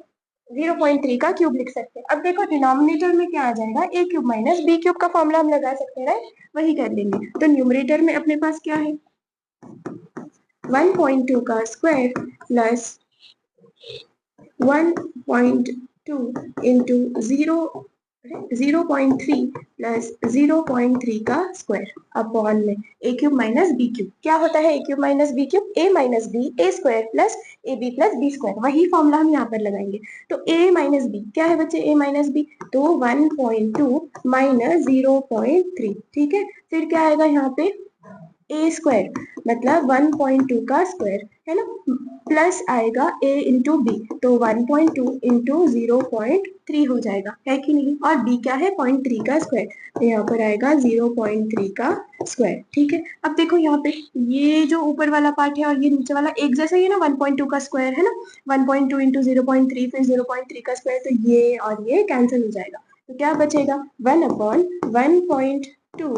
0.3 का क्यूब लिख सकते हैं। अब देखो डिनोमिनेटर में क्या आ जाएगा, a cube minus b cube का फॉर्मूला हम लगा सकते हैं, राइट। वही कर लेंगे। तो न्यूमरेटर में अपने पास क्या है, 1.2 का स्क्वायर प्लस 1.2 इंटू 0.3 प्लस 0.3 का स्क्वायर, अपॉन में a cube minus b cube. क्या होता है a cube minus b cube, a minus b a square plus ab plus b square. वही फॉर्मूला हम यहाँ पर लगाएंगे। तो a माइनस b क्या है बच्चे, a माइनस b, तो 1.2 माइनस 0.3, ठीक है। फिर क्या आएगा यहाँ पे, a स्क्वायर मतलब 1.2 का स्क्वायर है ना, प्लस आएगा a इंटू बी, तो 1.2 इंटू 0.3 हो जाएगा, है कि नहीं। और b क्या है, 0.3 का स्क्वायर, तो यहाँ पर आएगा 0.3 का स्क्वायर, ठीक है। अब देखो यहाँ पे ये जो ऊपर वाला पार्ट है और ये नीचे वाला एक जैसा ही है ना, 1.2 का स्क्वायर है ना, 1.2 इंटू 0.3 फिर 0.3 का स्क्वायर, तो ये और ये कैंसिल हो जाएगा। तो क्या बचेगा, 1/1.2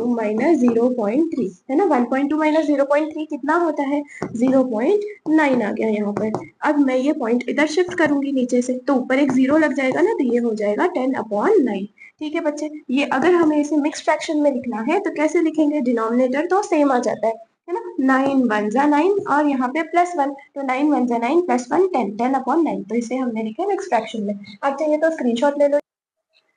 माइनस 0.3 है ना, 1.2 माइनस 0.3 कितना होता है, 0.9 आ गया यहाँ पर। अब मैं ये पॉइंट इधर शिफ्ट करूंगी नीचे से, तो ऊपर एक 0 लग जाएगा ना, तो ये हो जाएगा 10/9, ठीक है बच्चे। ये अगर हमें इसे मिक्स फ्रैक्शन में लिखना है तो कैसे लिखेंगे, डिनोमिनेटर तो सेम आ जाता है ना, 9 1 जा 9 और यहाँ पे प्लस 1, तो 9 1 जा 9 प्लस 1 10, 10/9, तो इसे हमने लिखा मिक्स फ्रैक्शन में। आप चाहिए तो स्क्रीनशॉट ले लो।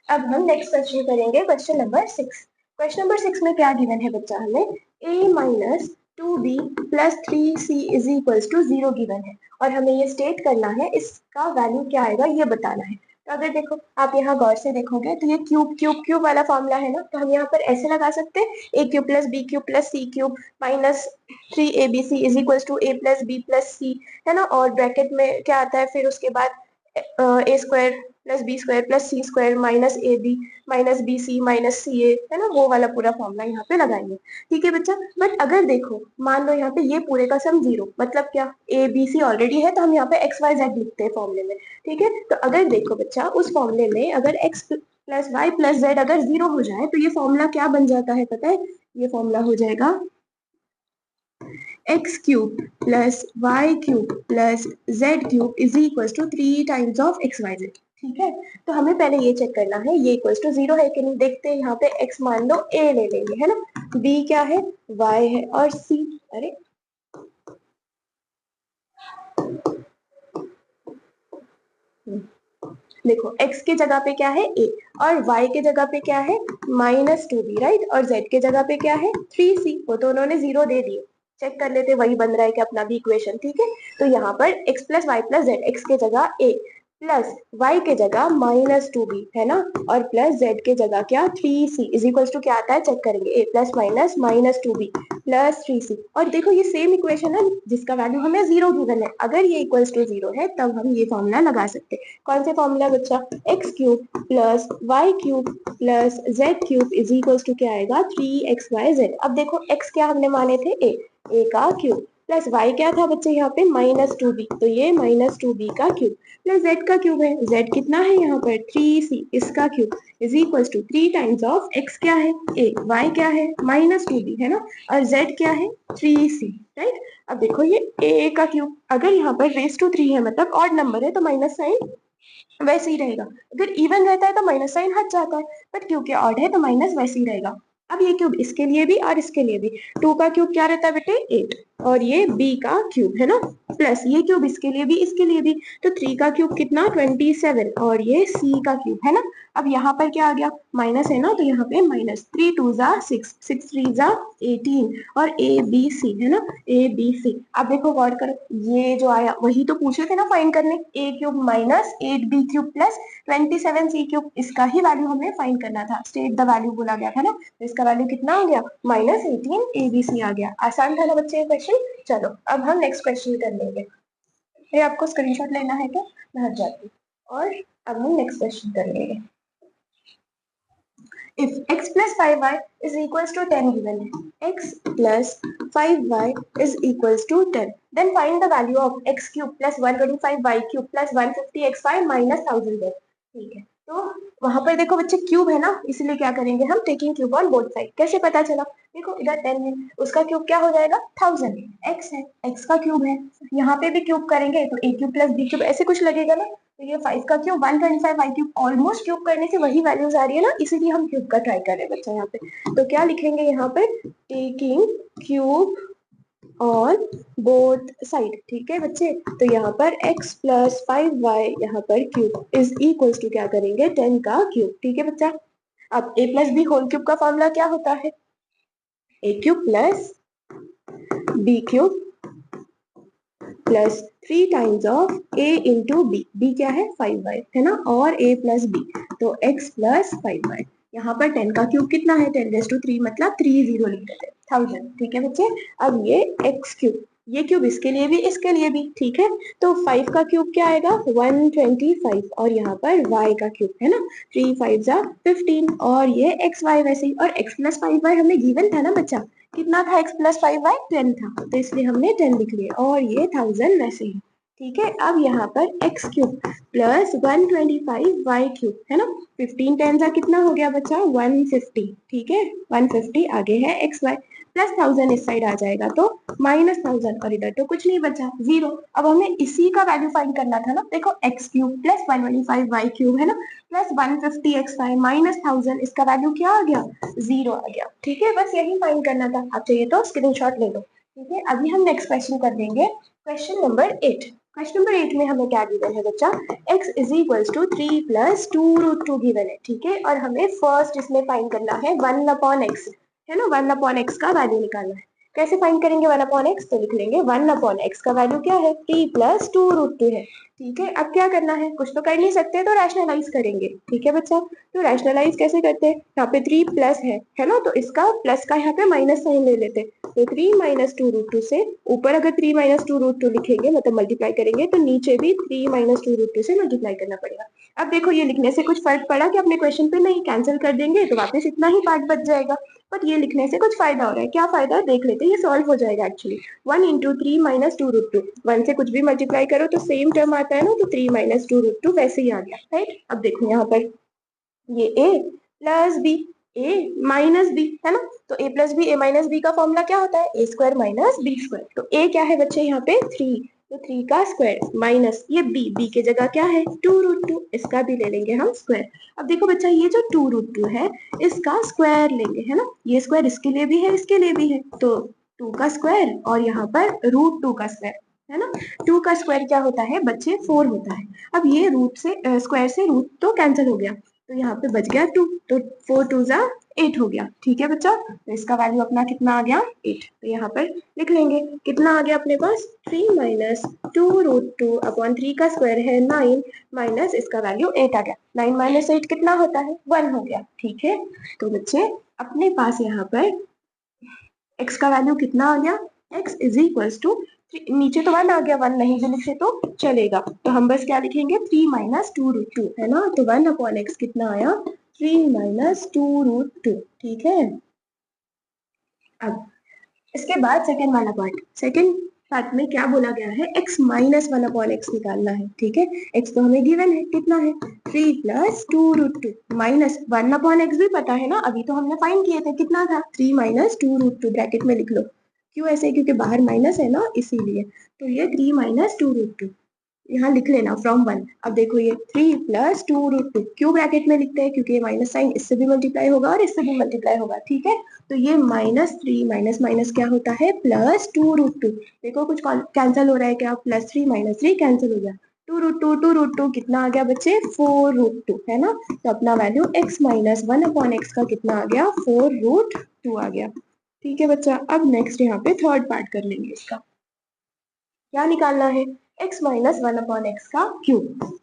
अब हम नेक्स्ट क्वेश्चन करेंगे, क्वेश्चन नंबर 6। क्वेश्चन नंबर 6 में क्या गिवन है बच्चा, हमें a minus 2b plus 3c is equals to 0 given है, और हमें ये स्टेट करना है इसका वैल्यू क्या आएगा ये बताना है। तो अगर देखो आप यहाँ गौर से देखोगे तो ये क्यूब क्यूब क्यूब वाला फॉर्मूला है ना, तो हम यहाँ पर ऐसे लगा सकते हैं a cube plus b cube plus c cube minus 3abc is equals to a plus b plus c, है ना। और ब्रैकेट में क्या आता है फिर उसके बाद a square plus b square plus c square minus A b minus b c minus c a, है ना, वो वाला पूरा फॉर्मूला यहाँ पे लगाएंगे, ठीक है बच्चा। बट अगर देखो मान लो यहाँ पे ये पूरे का सम 0, मतलब क्या, ए बी सी ऑलरेडी है, तो हम यहाँ पे एक्स वाई जेड लिखते हैं फॉर्मूले में, ठीक है। तो अगर देखो बच्चा उस फॉर्मूले में अगर x plus y plus z अगर 0 हो जाए तो ये फॉर्मूला क्या बन जाता है पता है, ये फॉर्मूला हो जाएगा x cube plus y cube plus z cube is equal to 3 times of x y z, ठीक है। तो हमें पहले ये चेक करना है ये इक्वल्स टू 0 है कि नहीं। देखते हैं यहाँ पे x मान लो a ले लेंगे, है ना, b क्या है, y है, और c, अरे देखो x के जगह पे क्या है a, और y के जगह पे क्या है -2b, राइट, और z के जगह पे क्या है 3c, वो तो उन्होंने 0 दे दिए। चेक कर लेते वही बन रहा है कि अपना भी इक्वेशन, ठीक है। तो यहाँ पर x plus y plus z, x के जगह a प्लस y के जगह -2b, है ना, और प्लस z के जगह क्या 3c इज इक्वल टू क्या आता है चेक करेंगे, a plus minus -2b plus 3c। और देखो ये सेम इक्वेशन है जिसका वैल्यू हमें 0 गिवन है, अगर ये इक्वल्स टू 0 है तब हम ये फॉर्मूला लगा सकते हैं। कौन से फॉर्मूला बच्चा, x cube plus y cube plus z cube is equal to क्या आएगा 3xyz। अब देखो x क्या हमने माने थे a का क्यूब प्लस y क्या था बच्चे यहाँ पे -2b, तो ये -2b का क्यूब प्लस z का क्यूब है, z कितना है यहाँ पर 3c, इसका cube is equal to 3 times of x क्या है a, y क्या है -2b, है ना, और z क्या है 3c, राइट। अब देखो ये a का क्यूब अगर यहाँ पर रेस टू 3 है मतलब ऑड नंबर है तो माइनस साइन वैसे ही रहेगा, अगर इवन रहता है तो माइनस साइन हट जाता है, बट क्योंकि ऑड है तो माइनस वैसे ही रहेगा। अब ये क्यूब इसके लिए भी और इसके लिए भी, 2 का क्यूब क्या रहता है बेटे 8, और ये b का क्यूब है ना, प्लस ये क्यूब इसके लिए भी इसके लिए भी, तो 3 का क्यूब कितना 27, और ये c का क्यूब है ना, अब यहाँ पर क्या आ गया, माइनस है ना, तो यहाँ पे माइनस 3 2 जा 6, 6 3 जा 18 और ए बी सी है ना, ए बी सी। अब देखो गौर करो, ये जो आया वही तो पूछे थे ना फाइंड करने, ए cube minus 8b³ plus 27c³, इसका ही वैल्यू हमें फाइंड करना था, स्टेट द वैल्यू बोला गया था ना, तो इसका वैल्यू कितना आ गया, -18 ABC आ गया। आसान था ना बच्चे ये क्वेश्चन। चलो अब हम नेक्स्ट क्वेश्चन कर लेंगे। ये आपको स्क्रीनशॉट लेना है तो मैं हट जाती हूँ, और अब हम नेक्स्ट क्वेश्चन कर लेंगे। If x plus 5y is equals to 10 given है, x plus 5y is equals to 10, then find the value of x cube plus 125y cube plus 150xy minus 1000z। ठीक है, तो वहां पर देखो बच्चे क्यूब है ना, इसलिए क्या करेंगे हम, taking cube on both side. कैसे पता चला, देखो इधर 10 है, उसका क्यूब क्या हो जाएगा 1000, x है, x का क्यूब है, यहाँ पे भी क्यूब करेंगे तो a cube plus b cube ऐसे कुछ लगेगा ना, तो ये 5 का cube 125 y cube, almost cube करने से वही वैल्यूज आ रही है ना, इसीलिए हम क्यूब का ट्राई कर रहे हैं बच्चा यहाँ पे। तो क्या लिखेंगे यहाँ पे, taking cube on both side. ठीक है बच्चे, तो यहाँ पर x प्लस 5y यहाँ पर क्यूब इज इक्वल्स टू क्या करेंगे, 10 का क्यूब। ठीक है बच्चा, अब a plus b whole cube का फॉर्मूला क्या होता है, a cube plus b cube plus 3 times of a into b, b क्या है 5y है ना, और a प्लस बी, तो x प्लस 5y। यहाँ पर 10 का क्यूब कितना है, 10⁻³ मतलब 3 0 लिख देते हैं 1000। ठीक है बच्चे, अब ये x क्यूब, ये क्यूब इसके लिए भी इसके लिए भी, ठीक है, तो 5 का क्यूब क्या आएगा 125, और यहाँ पर y का क्यूब है ना 3 5 जा 15, और ये xy वैसे ही, और x प्लस 5y हमें गिवन था ना बच्चा, कितना था x प्लस 5y 10 था, तो इसलिए हमने 10 लिख लिया, और ये 1000 वैसे ही। ठीक है, अब यहाँ पर x cube plus 125y cube है ना, 15 10 का कितना हो गया बच्चा 150। ठीक है, 150 आगे है xy प्लस 1000 इस साइड आ जाएगा तो -1000, और इधर तो कुछ नहीं बचा 0। अब हमें इसी का वैल्यू फाइंड करना था ना, देखो x cube plus 125y cube है ना, प्लस 150xy माइनस 1000, इसका वैल्यू क्या आ गया 0 आ गया। ठीक है, बस यही फाइंड करना था, आप चाहिए तो स्क्रीनशॉट ले लो। ठीक है, अभी हम नेक्स्ट क्वेश्चन कर लेंगे, क्वेश्चन नंबर 8। क्वेश्चन नंबर 8 में हमें क्या गिवन है बच्चा, x is equals to 3 plus 2√2 given है। ठीक है, और हमें फर्स्ट इसमें फाइंड करना है 1/x है ना, 1/x का वैल्यू निकालना है। कैसे फाइंड करेंगे 1/x, तो लिख लेंगे 1/x का वैल्यू क्या है 3 प्लस 2√2 है। ठीक है, अब क्या करना है, कुछ तो कर नहीं सकते तो रैशनलाइज करेंगे। ठीक है बच्चा, तो रैशनलाइज कैसे करते हैं, यहाँ पे 3 प्लस है ना, तो इसका प्लस का यहाँ पे माइनस साइन ले लेते, तो 3 माइनस 2√2 से ऊपर अगर 3 माइनस 2√2 लिखेंगे मतलब मल्टीप्लाई करेंगे, तो नीचे भी 3 माइनस 2√2 से मल्टीप्लाई करना पड़ेगा। अब देखो ये लिखने से कुछ फर्क पड़ा कि अपने क्वेश्चन पे नहीं, कैंसिल कर देंगे तो वापस इतना ही पार्ट बच जाएगा, बट ये लिखने से कुछ फायदा हो रहा है। क्या फायदा है देख लेते हैं, ये सॉल्व हो जाएगा एक्चुअली। 1 इंटू 3 माइनस 2√2, 1 से कुछ भी मल्टीप्लाई करो तो सेम टर्म आता है ना, तो 3 माइनस 2√2 वैसे ही आ गया, राइट। अब देखो यहाँ पर ये a plus b, a minus b है ना, तो a plus b, a minus B का फॉर्मूला क्या होता है a square minus b square, तो a क्या है बच्चे यहाँ पे 3, तो 3 का स्क्वायर माइनस ये b के जगह क्या है 2√2, इसका भी ले लेंगे हम स्क्वायर। अब देखो बच्चा ये जो 2√2 है इसका स्क्वायर लेंगे है ना, ये स्क्वायर इसके लिए भी है इसके लिए भी है, तो 2 का स्क्वायर और यहाँ पर √2 का स्क्वायर है ना, 2 का स्क्वायर क्या होता है बच्चे 4 होता है। अब ये रूट से स्क्वायर से रूट तो कैंसिल हो गया, तो यहाँ पे बच गया 2, तो 4 2 जा 8 हो गया। ठीक है बच्चा, तो इसका वैल्यू अपना कितना आ गया 8, तो यहाँ पर लिख लेंगे कितना आ गया अपने पास 3 माइनस 2√2 अपॉन 3 का स्क्वायर है 9 माइनस इसका वैल्यू 8 आ गया, 9 माइनस 8 कितना होता है 1 हो गया। ठीक है, तो बच्चे अपने पास यहाँ पर x का वैल्यू कितना आ गया, x इज इक्वल्स टू, नीचे तो 1 आ गया, 1 नहीं भी लिखे तो चलेगा, तो हम बस क्या लिखेंगे 3 माइनस 2√2 है ना, तो 1/x कितना आया 3 माइनस 2√2। ठीक है, अब इसके बाद सेकंड वाला पार्ट, सेकंड पार्ट में क्या बोला गया है x माइनस 1/x निकालना है। ठीक है, x तो हमें गिवन है कितना है 3 प्लस 2√2 माइनस 1/x भी पता है ना, अभी तो हमने फाइंड किए थे कितना था 3 माइनस 2√2, ब्रैकेट में लिख लो, क्यों ऐसे, क्योंकि बाहर माइनस है ना इसीलिए, तो ये 3 माइनस 2√2 यहाँ लिख लेना फ्रॉम 1। अब देखो ये 3 प्लस 2√2 क्यों ब्रैकेट में लिखते हैं, क्योंकि ये माइनस साइन इससे भी मल्टीप्लाई होगा और इससे भी मल्टीप्लाई होगा। ठीक है, तो ये -3 माइनस माइनस क्या होता है +2√2, देखो कुछ कैंसिल हो रहा है क्या, +3 -3 कैंसिल हो गया, 2√2 कितना आ गया बच्चे 4√2 है ना। तो अपना वैल्यू x माइनस 1/x का कितना आ गया 4√2 आ गया। ठीक है बच्चा, अब नेक्स्ट यहाँ पे थर्ड पार्ट कर लेंगे इसका। क्या निकालना है x माइनस 1/x का क्यूब,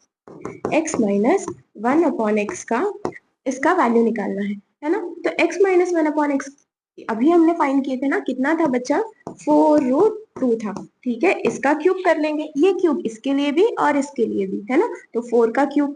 x माइनस 1/x का इसका वैल्यू निकालना है ना। तो x माइनस 1/x अभी हमने फाइंड किए थे ना, कितना था बच्चा 4√2 था। ठीक है, इसका क्यूब कर लेंगे, ये क्यूब इसके लिए भी और इसके लिए भी है ना। तो 4 का क्यूब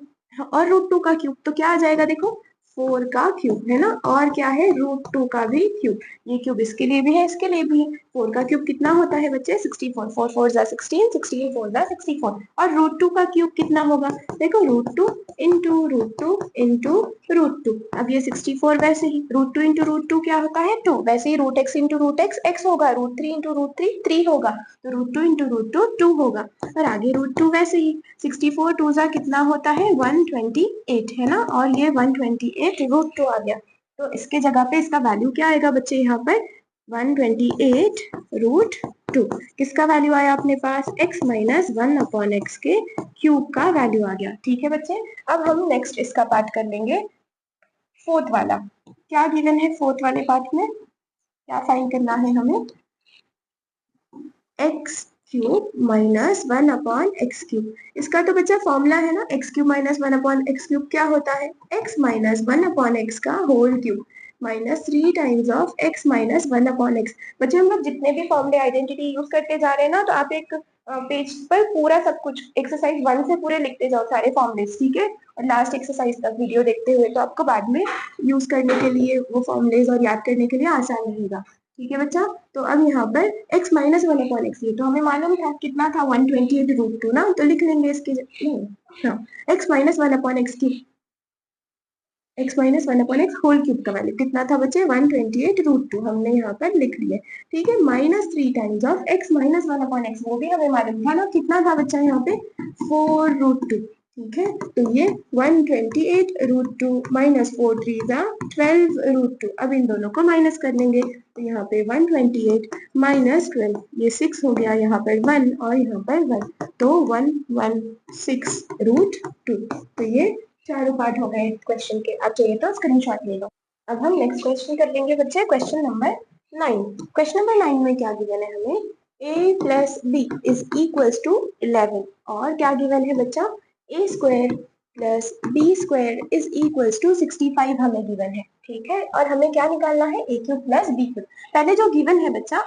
और √2 का क्यूब, तो क्या आ जाएगा देखो 4 का क्यूब है ना, और क्या है √2 का भी क्यूब। ये क्यूब इसके लिए भी है इसके लिए भी है। 4 का क्यूब कितना होता है बच्चे 64, 4 4 जा 16, 16 4 जा 64। और √2 का क्यूब कितना होगा देखो √2 इंटू √2 इंटू √2। अब ये 64 वैसे ही √2 इंटू √2 क्या होता है 2, वैसे ही √x इंटू √x x होगा, √3 इंटू √3 3 होगा, तो √2 इंटू √2 2 होगा। और आगे √2 वैसे ही 64 2 जा कितना होता है 128 है ना, और ये 128 √2 आ गया। तो इसके जगह पे इसका वैल्यू क्या आएगा बच्चे यहाँ पर 128√2। किसका वैल्यू आया अपने पास x माइनस 1/x के क्यूब का वैल्यू आ गया। ठीक है बच्चे, अब हम नेक्स्ट इसका पार्ट कर लेंगे फोर्थ वाला। क्या गिवन है फोर्थ वाले पार्ट में, क्या फाइंड करना है हमें x cube minus 1/x cube. इसका तो बच्चा फॉर्मूला है ना x cube minus 1/x cube क्या होता है x माइनस 1/x का whole cube minus 3 times of x minus 1/x। बच्चे हम लोग जितने भी फॉर्मूले आइडेंटिटी यूज करते जा रहे हैं ना, तो आप एक पेज पर पूरा सब कुछ एक्सरसाइज 1 से पूरे लिखते जाओ सारे फॉर्मूलेस। ठीक है, और लास्ट एक्सरसाइज तक वीडियो देखते हुए, तो आपको बाद में यूज करने के लिए वो फॉर्मूलेस और याद करने के लिए आसान रहेगा। ठीक है बच्चा, तो अब यहाँ पर x माइनस 1/x, ये तो हमें मालूम था कितना था 128√2 ना, तो लिख लेंगे इसके हाँ x माइनस 1/x की x minus 1/x whole cube का वैल्यू कितना था बच्चे 128√2 हमने यहाँ पर लिख लिया। ठीक है, minus 3 times of x minus 1/x, वो भी हमें मालूम था ना कितना था बच्चा यहाँ पे 4√2। ठीक है, तो ये 128√2 माइनस 4 3 जा 12√2। अब इन दोनों को माइनस कर लेंगे, तो यहाँ पे 128 माइनस 12, ये 6 हो गया, यहाँ पर 1 और यहाँ पर 1, तो 116√2। तो ये चारों पार्ट हो गए क्वेश्चन के। अब चाहिए तो स्क्रीनशॉट ले लो। अब हम नेक्स्ट क्वेश्चन कर लेंगे बच्चे, क्वेश्चन नंबर 9। क्वेश्चन नंबर 9 में क्या गिवन है हमें a plus b is equals to 11, और क्या गिवन है बच्चा a square plus b square is equals to 65 हमें गिवन है। ठीक है, और हमें क्या निकालना है a cube plus b cube. पहले जो गिवन है बच्चा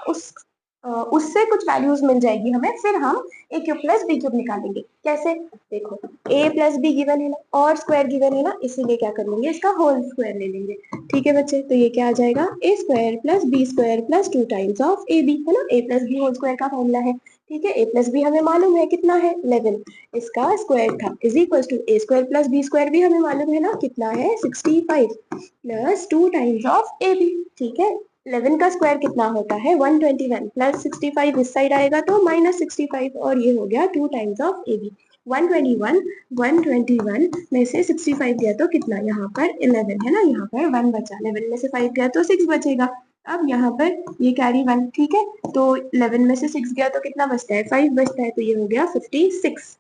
उससे कुछ वैल्यूज मिल जाएगी हमें, फिर हम a cube plus b cube निकालेंगे। कैसे देखो, a प्लस बी गिवन है ना, और स्क्वायर गिवन है ना, इसीलिए क्या कर लेंगे इसका होल स्क्वायर ले लेंगे। ठीक है बच्चे, तो ये क्या आ जाएगा a square plus b square plus 2 times of A b है ना, a plus b whole square का फॉर्मूला है। ठीक है, a प्लस बी हमें मालूम है कितना है 11, इसका स्क्वायर था is equal to a square plus b square भी हमें मालूम है ना कितना है 65 plus 2 times of A b. ठीक है, 11 का स्क्वायर कितना होता है 121 प्लस 65 इस साइड आएगा तो माइनस 65, और ये हो गया 2 टाइम्स ऑफ ए बी। 121 में से 65 गया तो कितना यहाँ पर 11 है ना, यहाँ पर 1 बचा, 11 में से 5 गया तो 6 बचेगा। अब यहाँ पर ये कैरी 1, ठीक है, तो 11 में से 6 गया तो कितना बचता है 5 बचता है, तो ये हो गया 56।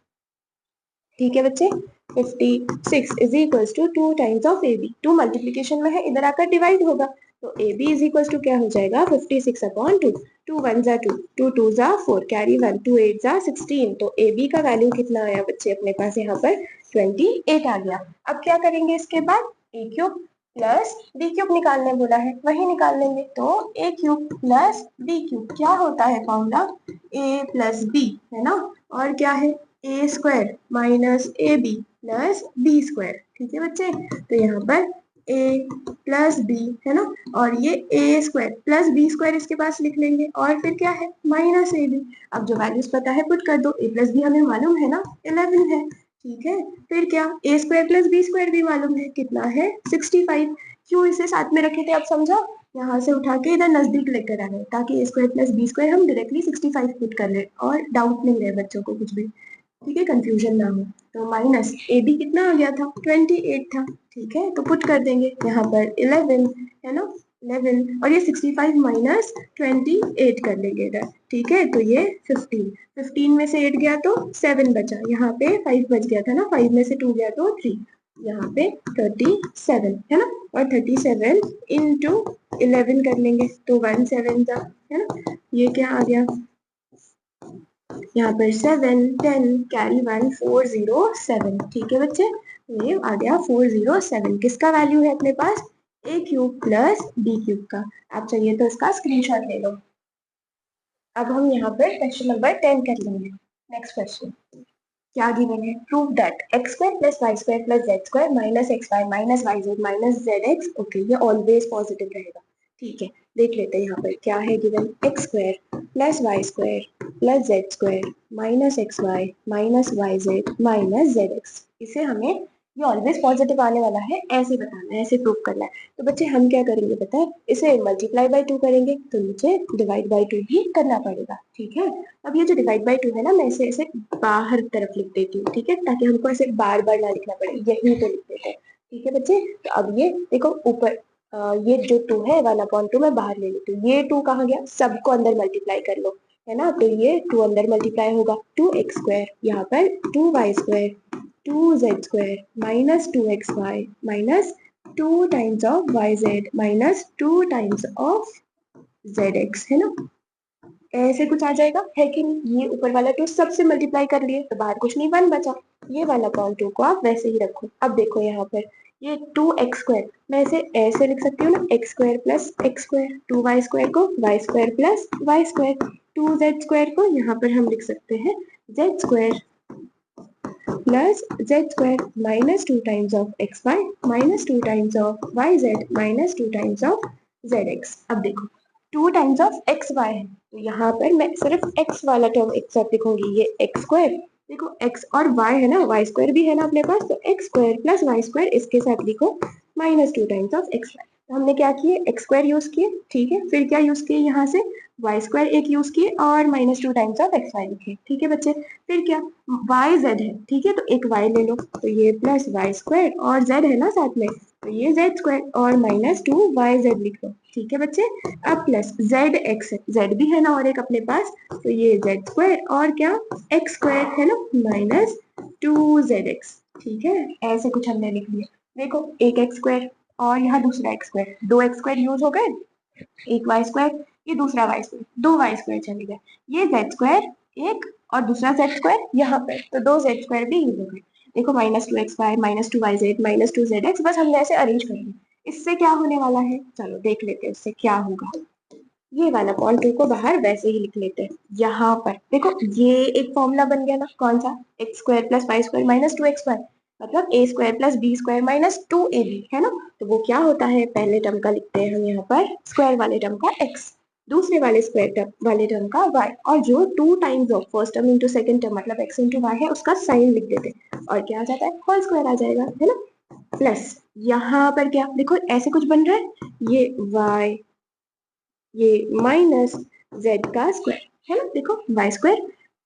ठीक है बच्चे, 56 is equals to 2 times of A b. 2 multiplication में है, इधर आकर डिवाइड होगा, तो a b is equals to क्या हो जाएगा 56/2। 2 1 जा 2, 2 2 जा 4, कैरी 1, 2 8 जा 16, तो ए बी का वैल्यू कितना आया बच्चे अपने पास यहाँ पर 28 आ गया। अब क्या करेंगे इसके बाद ए क्यूब प्लस बी क्यूब निकालने बोला है, वही निकाल लेंगे। तो ए क्यूब प्लस बी क्यूब क्या होता है फॉर्मूला ए प्लस बी है ना, और क्या है a square minus A B plus b square. ठीक है बच्चे, तो यहाँ पर ए प्लस बी है ना, और ये a square plus b square इसके पास लिख लेंगे, और फिर क्या है माइनस ए बी। अब जो वैल्यूज पता है पुट कर दो, ए प्लस बी हमें मालूम है ना 11 है। ठीक है, फिर क्या a square plus b square भी मालूम है कितना है 65। क्यों इसे साथ में रखे थे अब समझो, यहाँ से उठा के इधर नजदीक लेकर आ गए ताकि ए स्क्वायर प्लस बी स्क्वायर हम डायरेक्टली 65 पुट कर ले और डाउट नहीं रहे बच्चों को कुछ भी। ठीक है, कंफ्यूजन ना हो। तो माइनस ए बी कितना आ गया था 28 था। ठीक है, तो पुट कर देंगे यहाँ पर 11 है ना, 11 और ये 65 माइनस 28 कर लेंगे इधर, ठीक है, तो ये 15 में से 8 गया तो 7 बचा, यहाँ पे 5 बच गया था ना, 5 में से 2 गया तो 3, यहाँ पे 37 है ना, और 37 इंटू 11 कर लेंगे तो 1 7 था, है ना, ये क्या आ गया, यहाँ पर 7 10 कैरी 1 407, ठीक है बच्चे, ये आ गया 407, किसका वैल्यू है अपने पास, a cube plus b cube का। आप चाहिए तो इसका स्क्रीनशॉट ले लो। अब हम यहाँ पर क्वेश्चन नंबर 10 कर लेंगे। नेक्स्ट क्वेश्चन क्या गिवन है, prove that x square plus y square plus z square minus x y minus y z minus z x, okay, ये ऑलवेज पॉजिटिव रहेगा, ठीक है, देख लेते हैं यहाँ पर क्या है given, x square plus y square plus z square minus x y minus y z minus z x, इसे हमें ये ऑलवेज पॉजिटिव आने वाला है ऐसे बताना है, ऐसे प्रूव करना है। तो बच्चे हम क्या करेंगे पता है, इसे मल्टीप्लाई बाय 2 करेंगे तो नीचे डिवाइड बाय 2 ही करना पड़ेगा, ठीक है। अब ये जो डिवाइड बाय 2 है ना, मैं इसे ऐसे बाहर तरफ लिख देती हूँ, ठीक है, ताकि हमको ऐसे बार बार ना लिखना पड़े, यही तो लिख देते हैं, ठीक है बच्चे। तो अब ये देखो ऊपर ये जो 2 है 1/2 मैं बाहर ले लेती हूँ, ये 2 कहाँ गया, सबको अंदर मल्टीप्लाई कर लो, है ना, तो ये 2 अंदर मल्टीप्लाई होगा, 2x स्क्वायर, यहाँ पर 2y square 2z square minus 2xy minus 2 times of yz minus 2 times of zx, है ना, ऐसे कुछ आ जाएगा, है कि नहीं। ये ऊपर वाला 2 सबसे मल्टीप्लाई कर लिए तो बाहर कुछ नहीं, 1 बचा, ये 1/2 को आप वैसे ही रखो। अब देखो यहाँ पर ये 2x स्क्वायर, मैं इसे ऐसे लिख सकती हूँ ना, x square plus x square, 2y square को y square plus y square, 2z square को यहाँ पर हम लिख सकते हैं z square plus z square minus 2 times of x y minus 2 times of y z minus 2 times of z x. अब देखो 2 टाइम्स ऑफ एक्स वाई है तो यहाँ पर मैं सिर्फ एक्स वाला टर्म एक साथ लिखूंगी, ये एक्स स्क्वायर, देखो एक्स और वाई है ना, वाई स्क्वायर भी है ना अपने पास, तो x square plus y square इसके साथ लिखो minus 2 times of x y. तो हमने क्या किए, एक्स स्क्वायर यूज किए, ठीक है, फिर क्या यूज किए यहाँ से वाई स्क्वायर एक यूज किए और minus 2 times of x y लिखे, ठीक है बच्चे। फिर क्या वाई जेड है, ठीक है, तो एक वाई ले लो, तो ये प्लस वाई स्क्वायर और जेड है ना साथ में, तो ये जेड स्क्वायर और माइनस 2 वाई जेड लिख लो, ठीक है बच्चे। अब प्लस जेड एक्स है, जेड भी है ना और एक अपने पास, तो ये जेड स्क्वायर और क्या एक्स स्क्वायर है ना माइनस 2 जेड एक्स, ठीक है, ऐसे कुछ हमने लिख लिया। देखो एक एक्स स्क्वायर और यहाँ दूसरा x square, 2 x square use हो गए, एक वाई स्क्वायर, ये दूसरा वाई स्क्वायर, 2 वाई स्क्वायर चले गए, ये जेड स्क्वायर एक और दूसरा जेड स्क्वायर यहाँ पर, तो 2 जेड स्क्वायर भी यूज हो गए। देखो minus 2 x y minus 2 y z minus 2 z x, बस हमने ऐसे अरेंज कर दिया। इससे क्या होने वाला है, चलो देख लेते हैं इससे क्या होगा। ये 1/2 को बाहर वैसे ही लिख लेते हैं, यहाँ पर देखो ये एक फॉर्मूला बन गया ना, कौन सा, x square plus y square minus 2x square, मतलब a square plus b square minus 2ab, है ना। तो वो क्या होता है, पहले टर्म का लिखते हैं हम यहाँ पर स्क्वायर वाले टर्म का x, दूसरे वाले स्क्वायर टर्म वाले टर्म का y, और जो 2 times of first term into second term मतलब x इंटू वाई है उसका साइन लिख देते हैं, और क्या आ जाता है, होल स्क्वायर आ जाएगा, है ना। प्लस यहाँ पर क्या देखो ऐसे कुछ बन रहा है, ये y ये माइनस जेड का स्क्वायर, है ना, देखो y square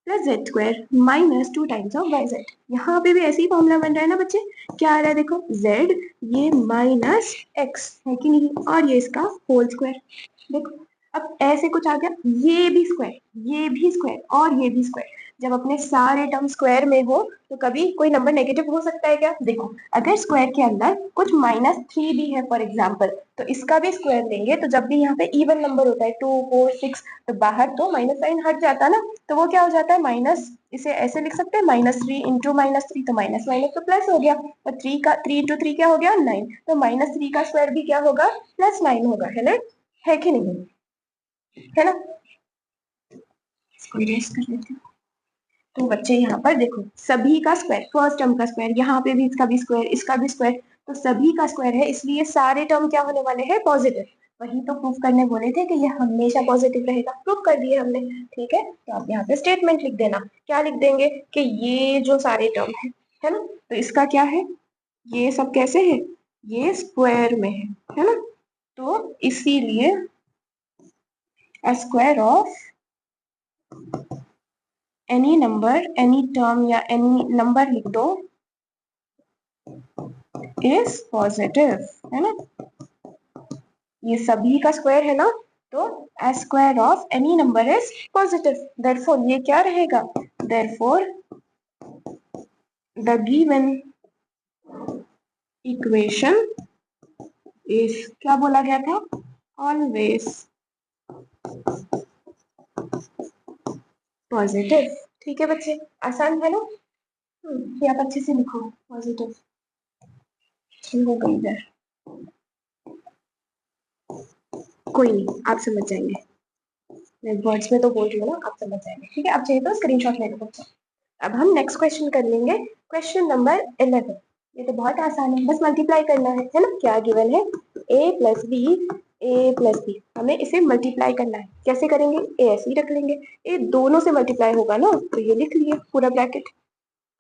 plus z square minus 2 times of y z, यहाँ पे भी ऐसे ही फॉर्मूला बन रहा है ना बच्चे, क्या आ रहा है देखो जेड ये माइनस एक्स है कि नहीं, और ये इसका होल स्क्वायर, देखो अब ऐसे कुछ आ गया, ये भी स्क्वायर ये भी स्क्वायर और ये भी स्क्वायर, जब अपने सारे टर्म स्क्वायर में हो तो कभी कोई नंबर नेगेटिव हो सकता है क्या, देखो अगर स्क्वायर के अंदर कुछ -3 भी है फॉर एग्जाम्पल, तो इसका भी स्क्वायर लेंगे तो जब भी यहाँ पे इवन नंबर होता है 2 4 6, तो बाहर तो माइनस साइन हट जाता है ना, तो वो क्या हो जाता है माइनस, इसे ऐसे लिख सकते हैं -3 इंटू -3, तो माइनस माइनस तो प्लस हो गया, और 3 इंटू 3 क्या हो गया 9, तो -3 का स्क्वायर भी क्या होगा +9 होगा, है ना, है कि नहीं, है ना। इसको इरेज कर लेते हैं। तो बच्चे यहाँ पर देखो सभी का स्क्वायर, फर्स्ट टर्म का स्क्वायर, यहाँ पे भी इसका भी स्क्वायर इसका भी स्क्वायर, तो सभी का स्क्वायर है, इसलिए सारे टर्म क्या होने वाले हैं पॉजिटिव, वही तो प्रूफ करने बोले थे कि ये हमेशा पॉजिटिव रहेगा, प्रूफ कर दिए हमने, ठीक है। तो आप यहाँ पे स्टेटमेंट लिख देना, क्या लिख देंगे कि ये जो सारे टर्म है ना, तो इसका क्या है, ये सब कैसे है, ये स्क्वायर में है ना, तो इसीलिए square of any number any term या एनी नंबर लिख दो इज पॉजिटिव, है ना, ये सभी का स्क्वायर है ना, तो S square of any number is positive, therefore ये क्या रहेगा, therefore the given equation is, क्या बोला गया था, ऑलवेज पॉजिटिव। ठीक है बच्चे, आसान है ना। ये आप अच्छे से लिखो पॉजिटिव, हो गई इधर, कोई नहीं आप समझ जाएंगे, मैं वर्ड्स में तो बोल रही हूँ ना, आप समझ जाएंगे। ठीक है, आप चाहिए तो स्क्रीनशॉट ले लो बच्चा। अब हम नेक्स्ट क्वेश्चन कर लेंगे, क्वेश्चन नंबर 11। ये तो बहुत आसान है, बस मल्टीप्लाई करना है ना। क्या गिवन है, a plus B, a plus b, हमें इसे मल्टीप्लाई करना है। कैसे करेंगे, ए ऐसे ही रख लेंगे, ए दोनों से मल्टीप्लाई होगा ना, तो ये लिख लिए पूरा ब्रैकेट,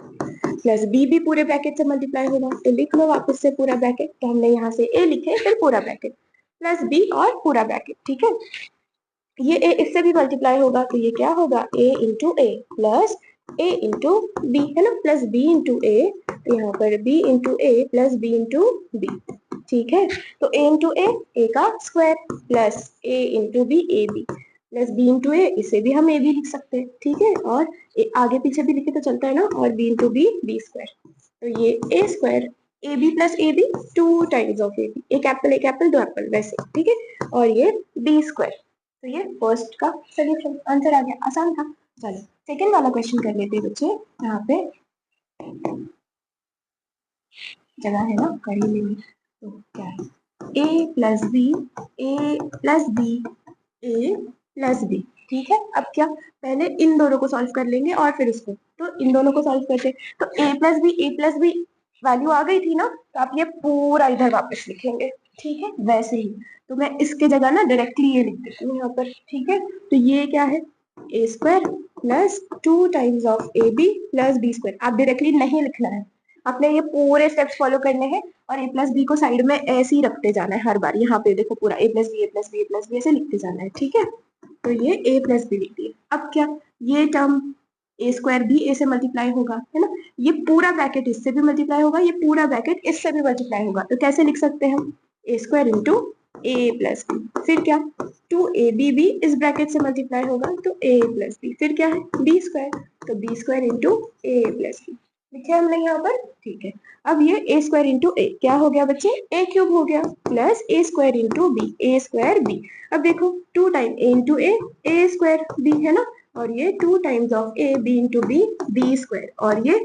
प्लस बी भी पूरे ब्रैकेट से मल्टीप्लाई होगा, तो लिख लो वापस से पूरा ब्रैकेट। तो हमने यहाँ से ए लिखे, फिर पूरा ब्रैकेट, प्लस बी और पूरा ब्रैकेट। ठीक है, ये ए इससे भी मल्टीप्लाई होगा, तो ये क्या होगा, a into a plus a into b, है ना, प्लस बी इंटू ए, तो यहाँ पर b into a plus b into b. ठीक है, तो ए इंटू ए का square, plus a into b, a B, plus b into a, इसे भी हम ए बी लिख सकते हैं। ठीक है, और आगे पीछे भी लिखे तो चलता है ना, और b into b, b square, तो ये a square a B plus A b, two times of A b, एक एप्पल दो एप्पल वैसे। ठीक है, और ये बी स्क्वायर, तो ये फर्स्ट का सोल्यूशन आंसर आ गया, आसान था। चलो सेकंड वाला क्वेश्चन कर लेते हैं बच्चे, यहाँ पे जगह है ना, कर ही लेंगे। तो क्या है, a plus B, a plus B, a plus B. ठीक है, अब क्या, पहले इन दोनों को सॉल्व कर लेंगे और फिर उसको, तो इन दोनों को सॉल्व करते, तो ए प्लस बी वैल्यू आ गई थी ना, तो आप ये पूरा इधर वापस लिखेंगे। ठीक है, वैसे ही, तो मैं इसके जगह ना डायरेक्टली ये लिख देती हूँ यहाँ पर। ठीक है, तो ये क्या है, a square plus two times of A B plus b square. आप डायरेक्टली नहीं लिखना है, आपने ये पूरे स्टेप्स फॉलो करने हैं, और ए प्लस बी को साइड में ऐसे ही रखते जाना है हर बार। यहाँ पे देखो पूरा ए plus B, a plus B, a plus B ऐसे लिखते जाना है। ठीक है, तो ये ए प्लस बी लिख दिया। अब क्या, ये टर्म ए स्क्वायर भी ए से मल्टीप्लाई होगा, है ना, ये पूरा ब्रैकेट इससे भी मल्टीप्लाई होगा, ये पूरा ब्रैकेट इससे भी मल्टीप्लाई होगा, तो कैसे लिख सकते हैं हम, ए square into a plus B, फिर क्या, टू ए बी भी इस ब्रैकेट से मल्टीप्लाई होगा, तो ए प्लस बी, फिर क्या है, बी स्क्वायर, तो B square into a plus B लिखे हमने यहाँ पर। ठीक है, अब ये ए स्क्वायर इंटू ए क्या हो गया बच्चे, ए क्यूब हो गया, plus a square into b, A square b. अब देखो two time a into a square b, है ना, और ये two times of A b into b, b square, और ये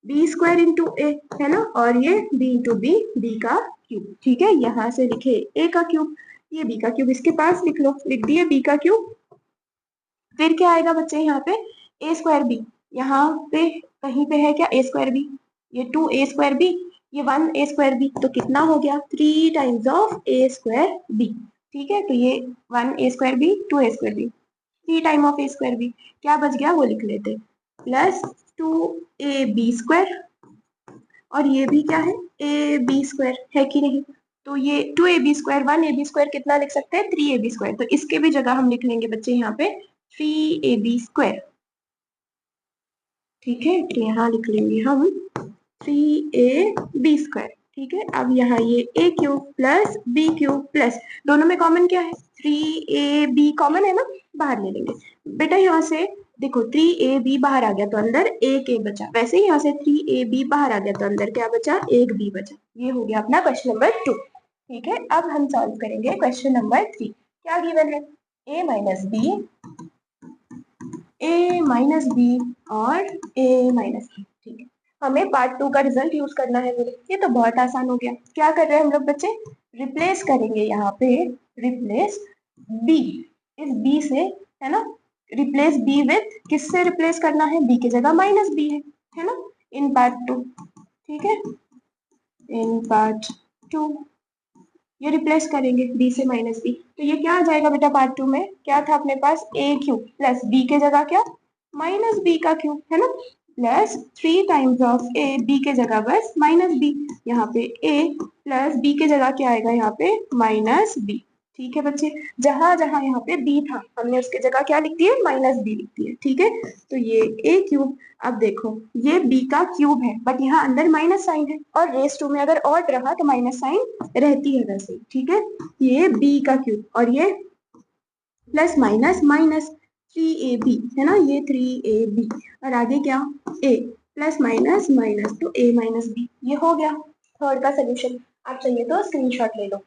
बी स्क्वायर इंटू ए, है ना, और ये बी इंटू बी, बी का क्यूब। ठीक है, यहाँ से लिखे ए का क्यूब, ये बी का क्यूब इसके पास लिख लो, लिख दिए बी का क्यूब। फिर क्या आएगा बच्चे, यहाँ पे ए स्क्वायर बी, यहाँ पे कहीं पे है क्या, ए स्क्वायर बी, ये टू ए स्क्वायर बी, ये वन ए स्क्वायर बी, तो कितना हो गया, three times of a square b. ठीक है, तो ये one a square b, two a square b, three time of a square b, क्या बच गया वो लिख लेते, plus two a b square, और ये भी क्या है, ए बी स्क्वायर, है कि नहीं, तो ये two a b square, one a b square कितना लिख सकते हैं, थ्री ए बी स्क्वायर, तो इसके भी जगह हम लिख लेंगे बच्चे यहाँ पे थ्री ए बी स्क्वायर। ठीक है, तो यहाँ लिख लेंगे हम थ्री ए बी स्क्वायर। ठीक है, अब यहाँ ये a cube plus b cube plus, दोनों में कॉमन क्या है, थ्री ए बी कॉमन है ना, बाहर ले लेंगे बेटा। यहाँ से देखो थ्री ए बी बाहर आ गया तो अंदर एक ए बचा, वैसे ही यहाँ से थ्री ए बी बाहर आ गया तो अंदर क्या बचा, एक बी बचा। ये हो गया अपना क्वेश्चन नंबर 2। ठीक है, अब हम सॉल्व करेंगे क्वेश्चन नंबर 3। क्या गिवन है, ए माइनस बी, ए माइनस बी और ए माइनस बी। ठीक है, हमें पार्ट 2 का रिजल्ट यूज करना है बोले, ये तो बहुत आसान हो गया। क्या कर रहे हैं हम लोग बच्चे, रिप्लेस करेंगे यहाँ पे, रिप्लेस बी इस बी से, है ना, रिप्लेस बी विथ, किससे रिप्लेस करना है, बी की जगह माइनस बी है ना, इन पार्ट 2। ठीक है, इन पार्ट 2 ये रिप्लेस करेंगे बी से माइनस बी, तो ये क्या आ जाएगा बेटा, पार्ट 2 में क्या था अपने पास, ए क्यूब प्लस बी के जगह क्या, माइनस बी का क्यूब, है ना, plus three times of A, B के जगह बस माइनस बी, यहाँ पे ए प्लस बी के जगह क्या आएगा, यहाँ पे माइनस बी। ठीक है बच्चे, जहां जहां यहाँ पे बी था हमने उसके जगह क्या लिख दिया, माइनस बी लिख दिया। ठीक है, तो ये ए क्यूब, अब देखो ये बी का क्यूब है बट यहाँ अंदर माइनस साइन है, और रेस टू में अगर ऑड रहा तो माइनस साइन रहती है वैसे। ठीक है, ये बी का क्यूब और ये प्लस माइनस माइनस 3ab है ना, ये 3ab और आगे क्या a, प्लस माइनस माइनस तो a माइनस बी, ये हो गया थर्ड का सोल्यूशन। आप चाहिए तो स्क्रीनशॉट ले लो।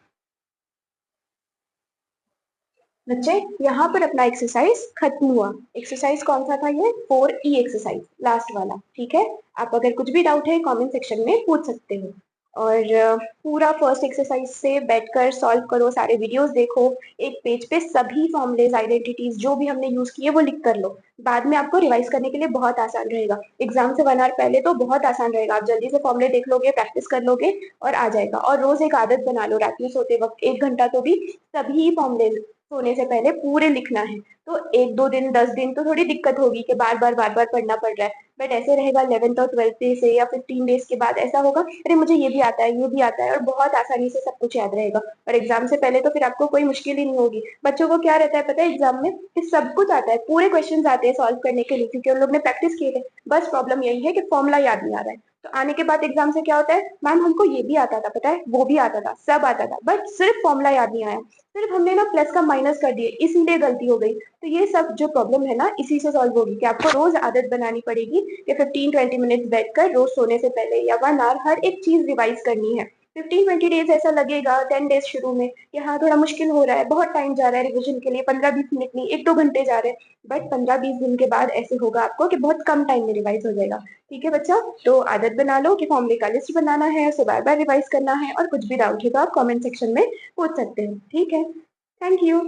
बच्चे यहाँ पर अपना एक्सरसाइज खत्म हुआ। एक्सरसाइज कौन सा था, ये 4E एक्सरसाइज लास्ट वाला। ठीक है, आप अगर कुछ भी डाउट है कमेंट सेक्शन में पूछ सकते हो। और पूरा फर्स्ट एक्सरसाइज से बैठकर सॉल्व करो, सारे वीडियोस देखो, एक पेज पे सभी फॉर्मुलेज आइडेंटिटीज जो भी हमने यूज किए वो लिख कर लो। बाद में आपको रिवाइज करने के लिए बहुत आसान रहेगा। एग्जाम से 1 आवर पहले तो बहुत आसान रहेगा, आप जल्दी से फॉर्मुले देख लोगे, प्रैक्टिस कर लोगे और आ जाएगा। और रोज एक आदत बना लो, रात में सोते वक्त 1 घंटा तो भी सभी फॉर्मुले सोने से पहले पूरे लिखना है। तो 1-2 दिन 10 दिन तो थोड़ी दिक्कत होगी कि बार बार पढ़ना पड़ रहा है, बट ऐसे रहेगा 11th और 12th डे से या 15 डेज के बाद ऐसा होगा अरे मुझे ये भी आता है ये भी आता है, और बहुत आसानी से सब कुछ याद रहेगा। और एग्जाम से पहले तो फिर आपको कोई मुश्किल ही नहीं होगी। बच्चों को क्या रहता है पता है एग्जाम में, कि सब कुछ आता है, पूरे क्वेश्चन आते हैं सॉल्व करने के लिए क्योंकि उन लोग ने प्रैक्टिस किए थे। बस प्रॉब्लम यही है कि फॉर्मूला याद नहीं आ रहा है। तो आने के बाद एग्जाम से क्या होता है, मैम हमको ये भी आता था पता है, वो भी आता था, सब आता था, बट सिर्फ फॉर्मूला याद नहीं आया, सिर्फ हमने ना प्लस का माइनस कर दिए इसीलिए गलती हो गई। तो ये सब जो प्रॉब्लम है ना इसी से सॉल्व होगी, कि आपको रोज आदत बनानी पड़ेगी कि 15-20 मिनट्स बैठकर रोज सोने से पहले या 1 आवर हर एक चीज रिवाइज करनी है। 15-20 डेज ऐसा लगेगा, 10 डेज शुरू में कि हाँ थोड़ा मुश्किल हो रहा है, बहुत टाइम जा रहा है रिविजन के लिए, 15-20 मिनट नहीं 1-2 घंटे जा रहे हैं, बट 15-20 दिन के बाद ऐसे होगा आपको कि बहुत कम टाइम में रिवाइज हो जाएगा। ठीक है बच्चा, तो आदत बना लो कि फॉर्मूले का लिस्ट बनाना है, उसे बार बार रिवाइज करना है, और कुछ भी डाउट है तो आप कमेंट सेक्शन में पूछ सकते हो। ठीक है, थैंक यू।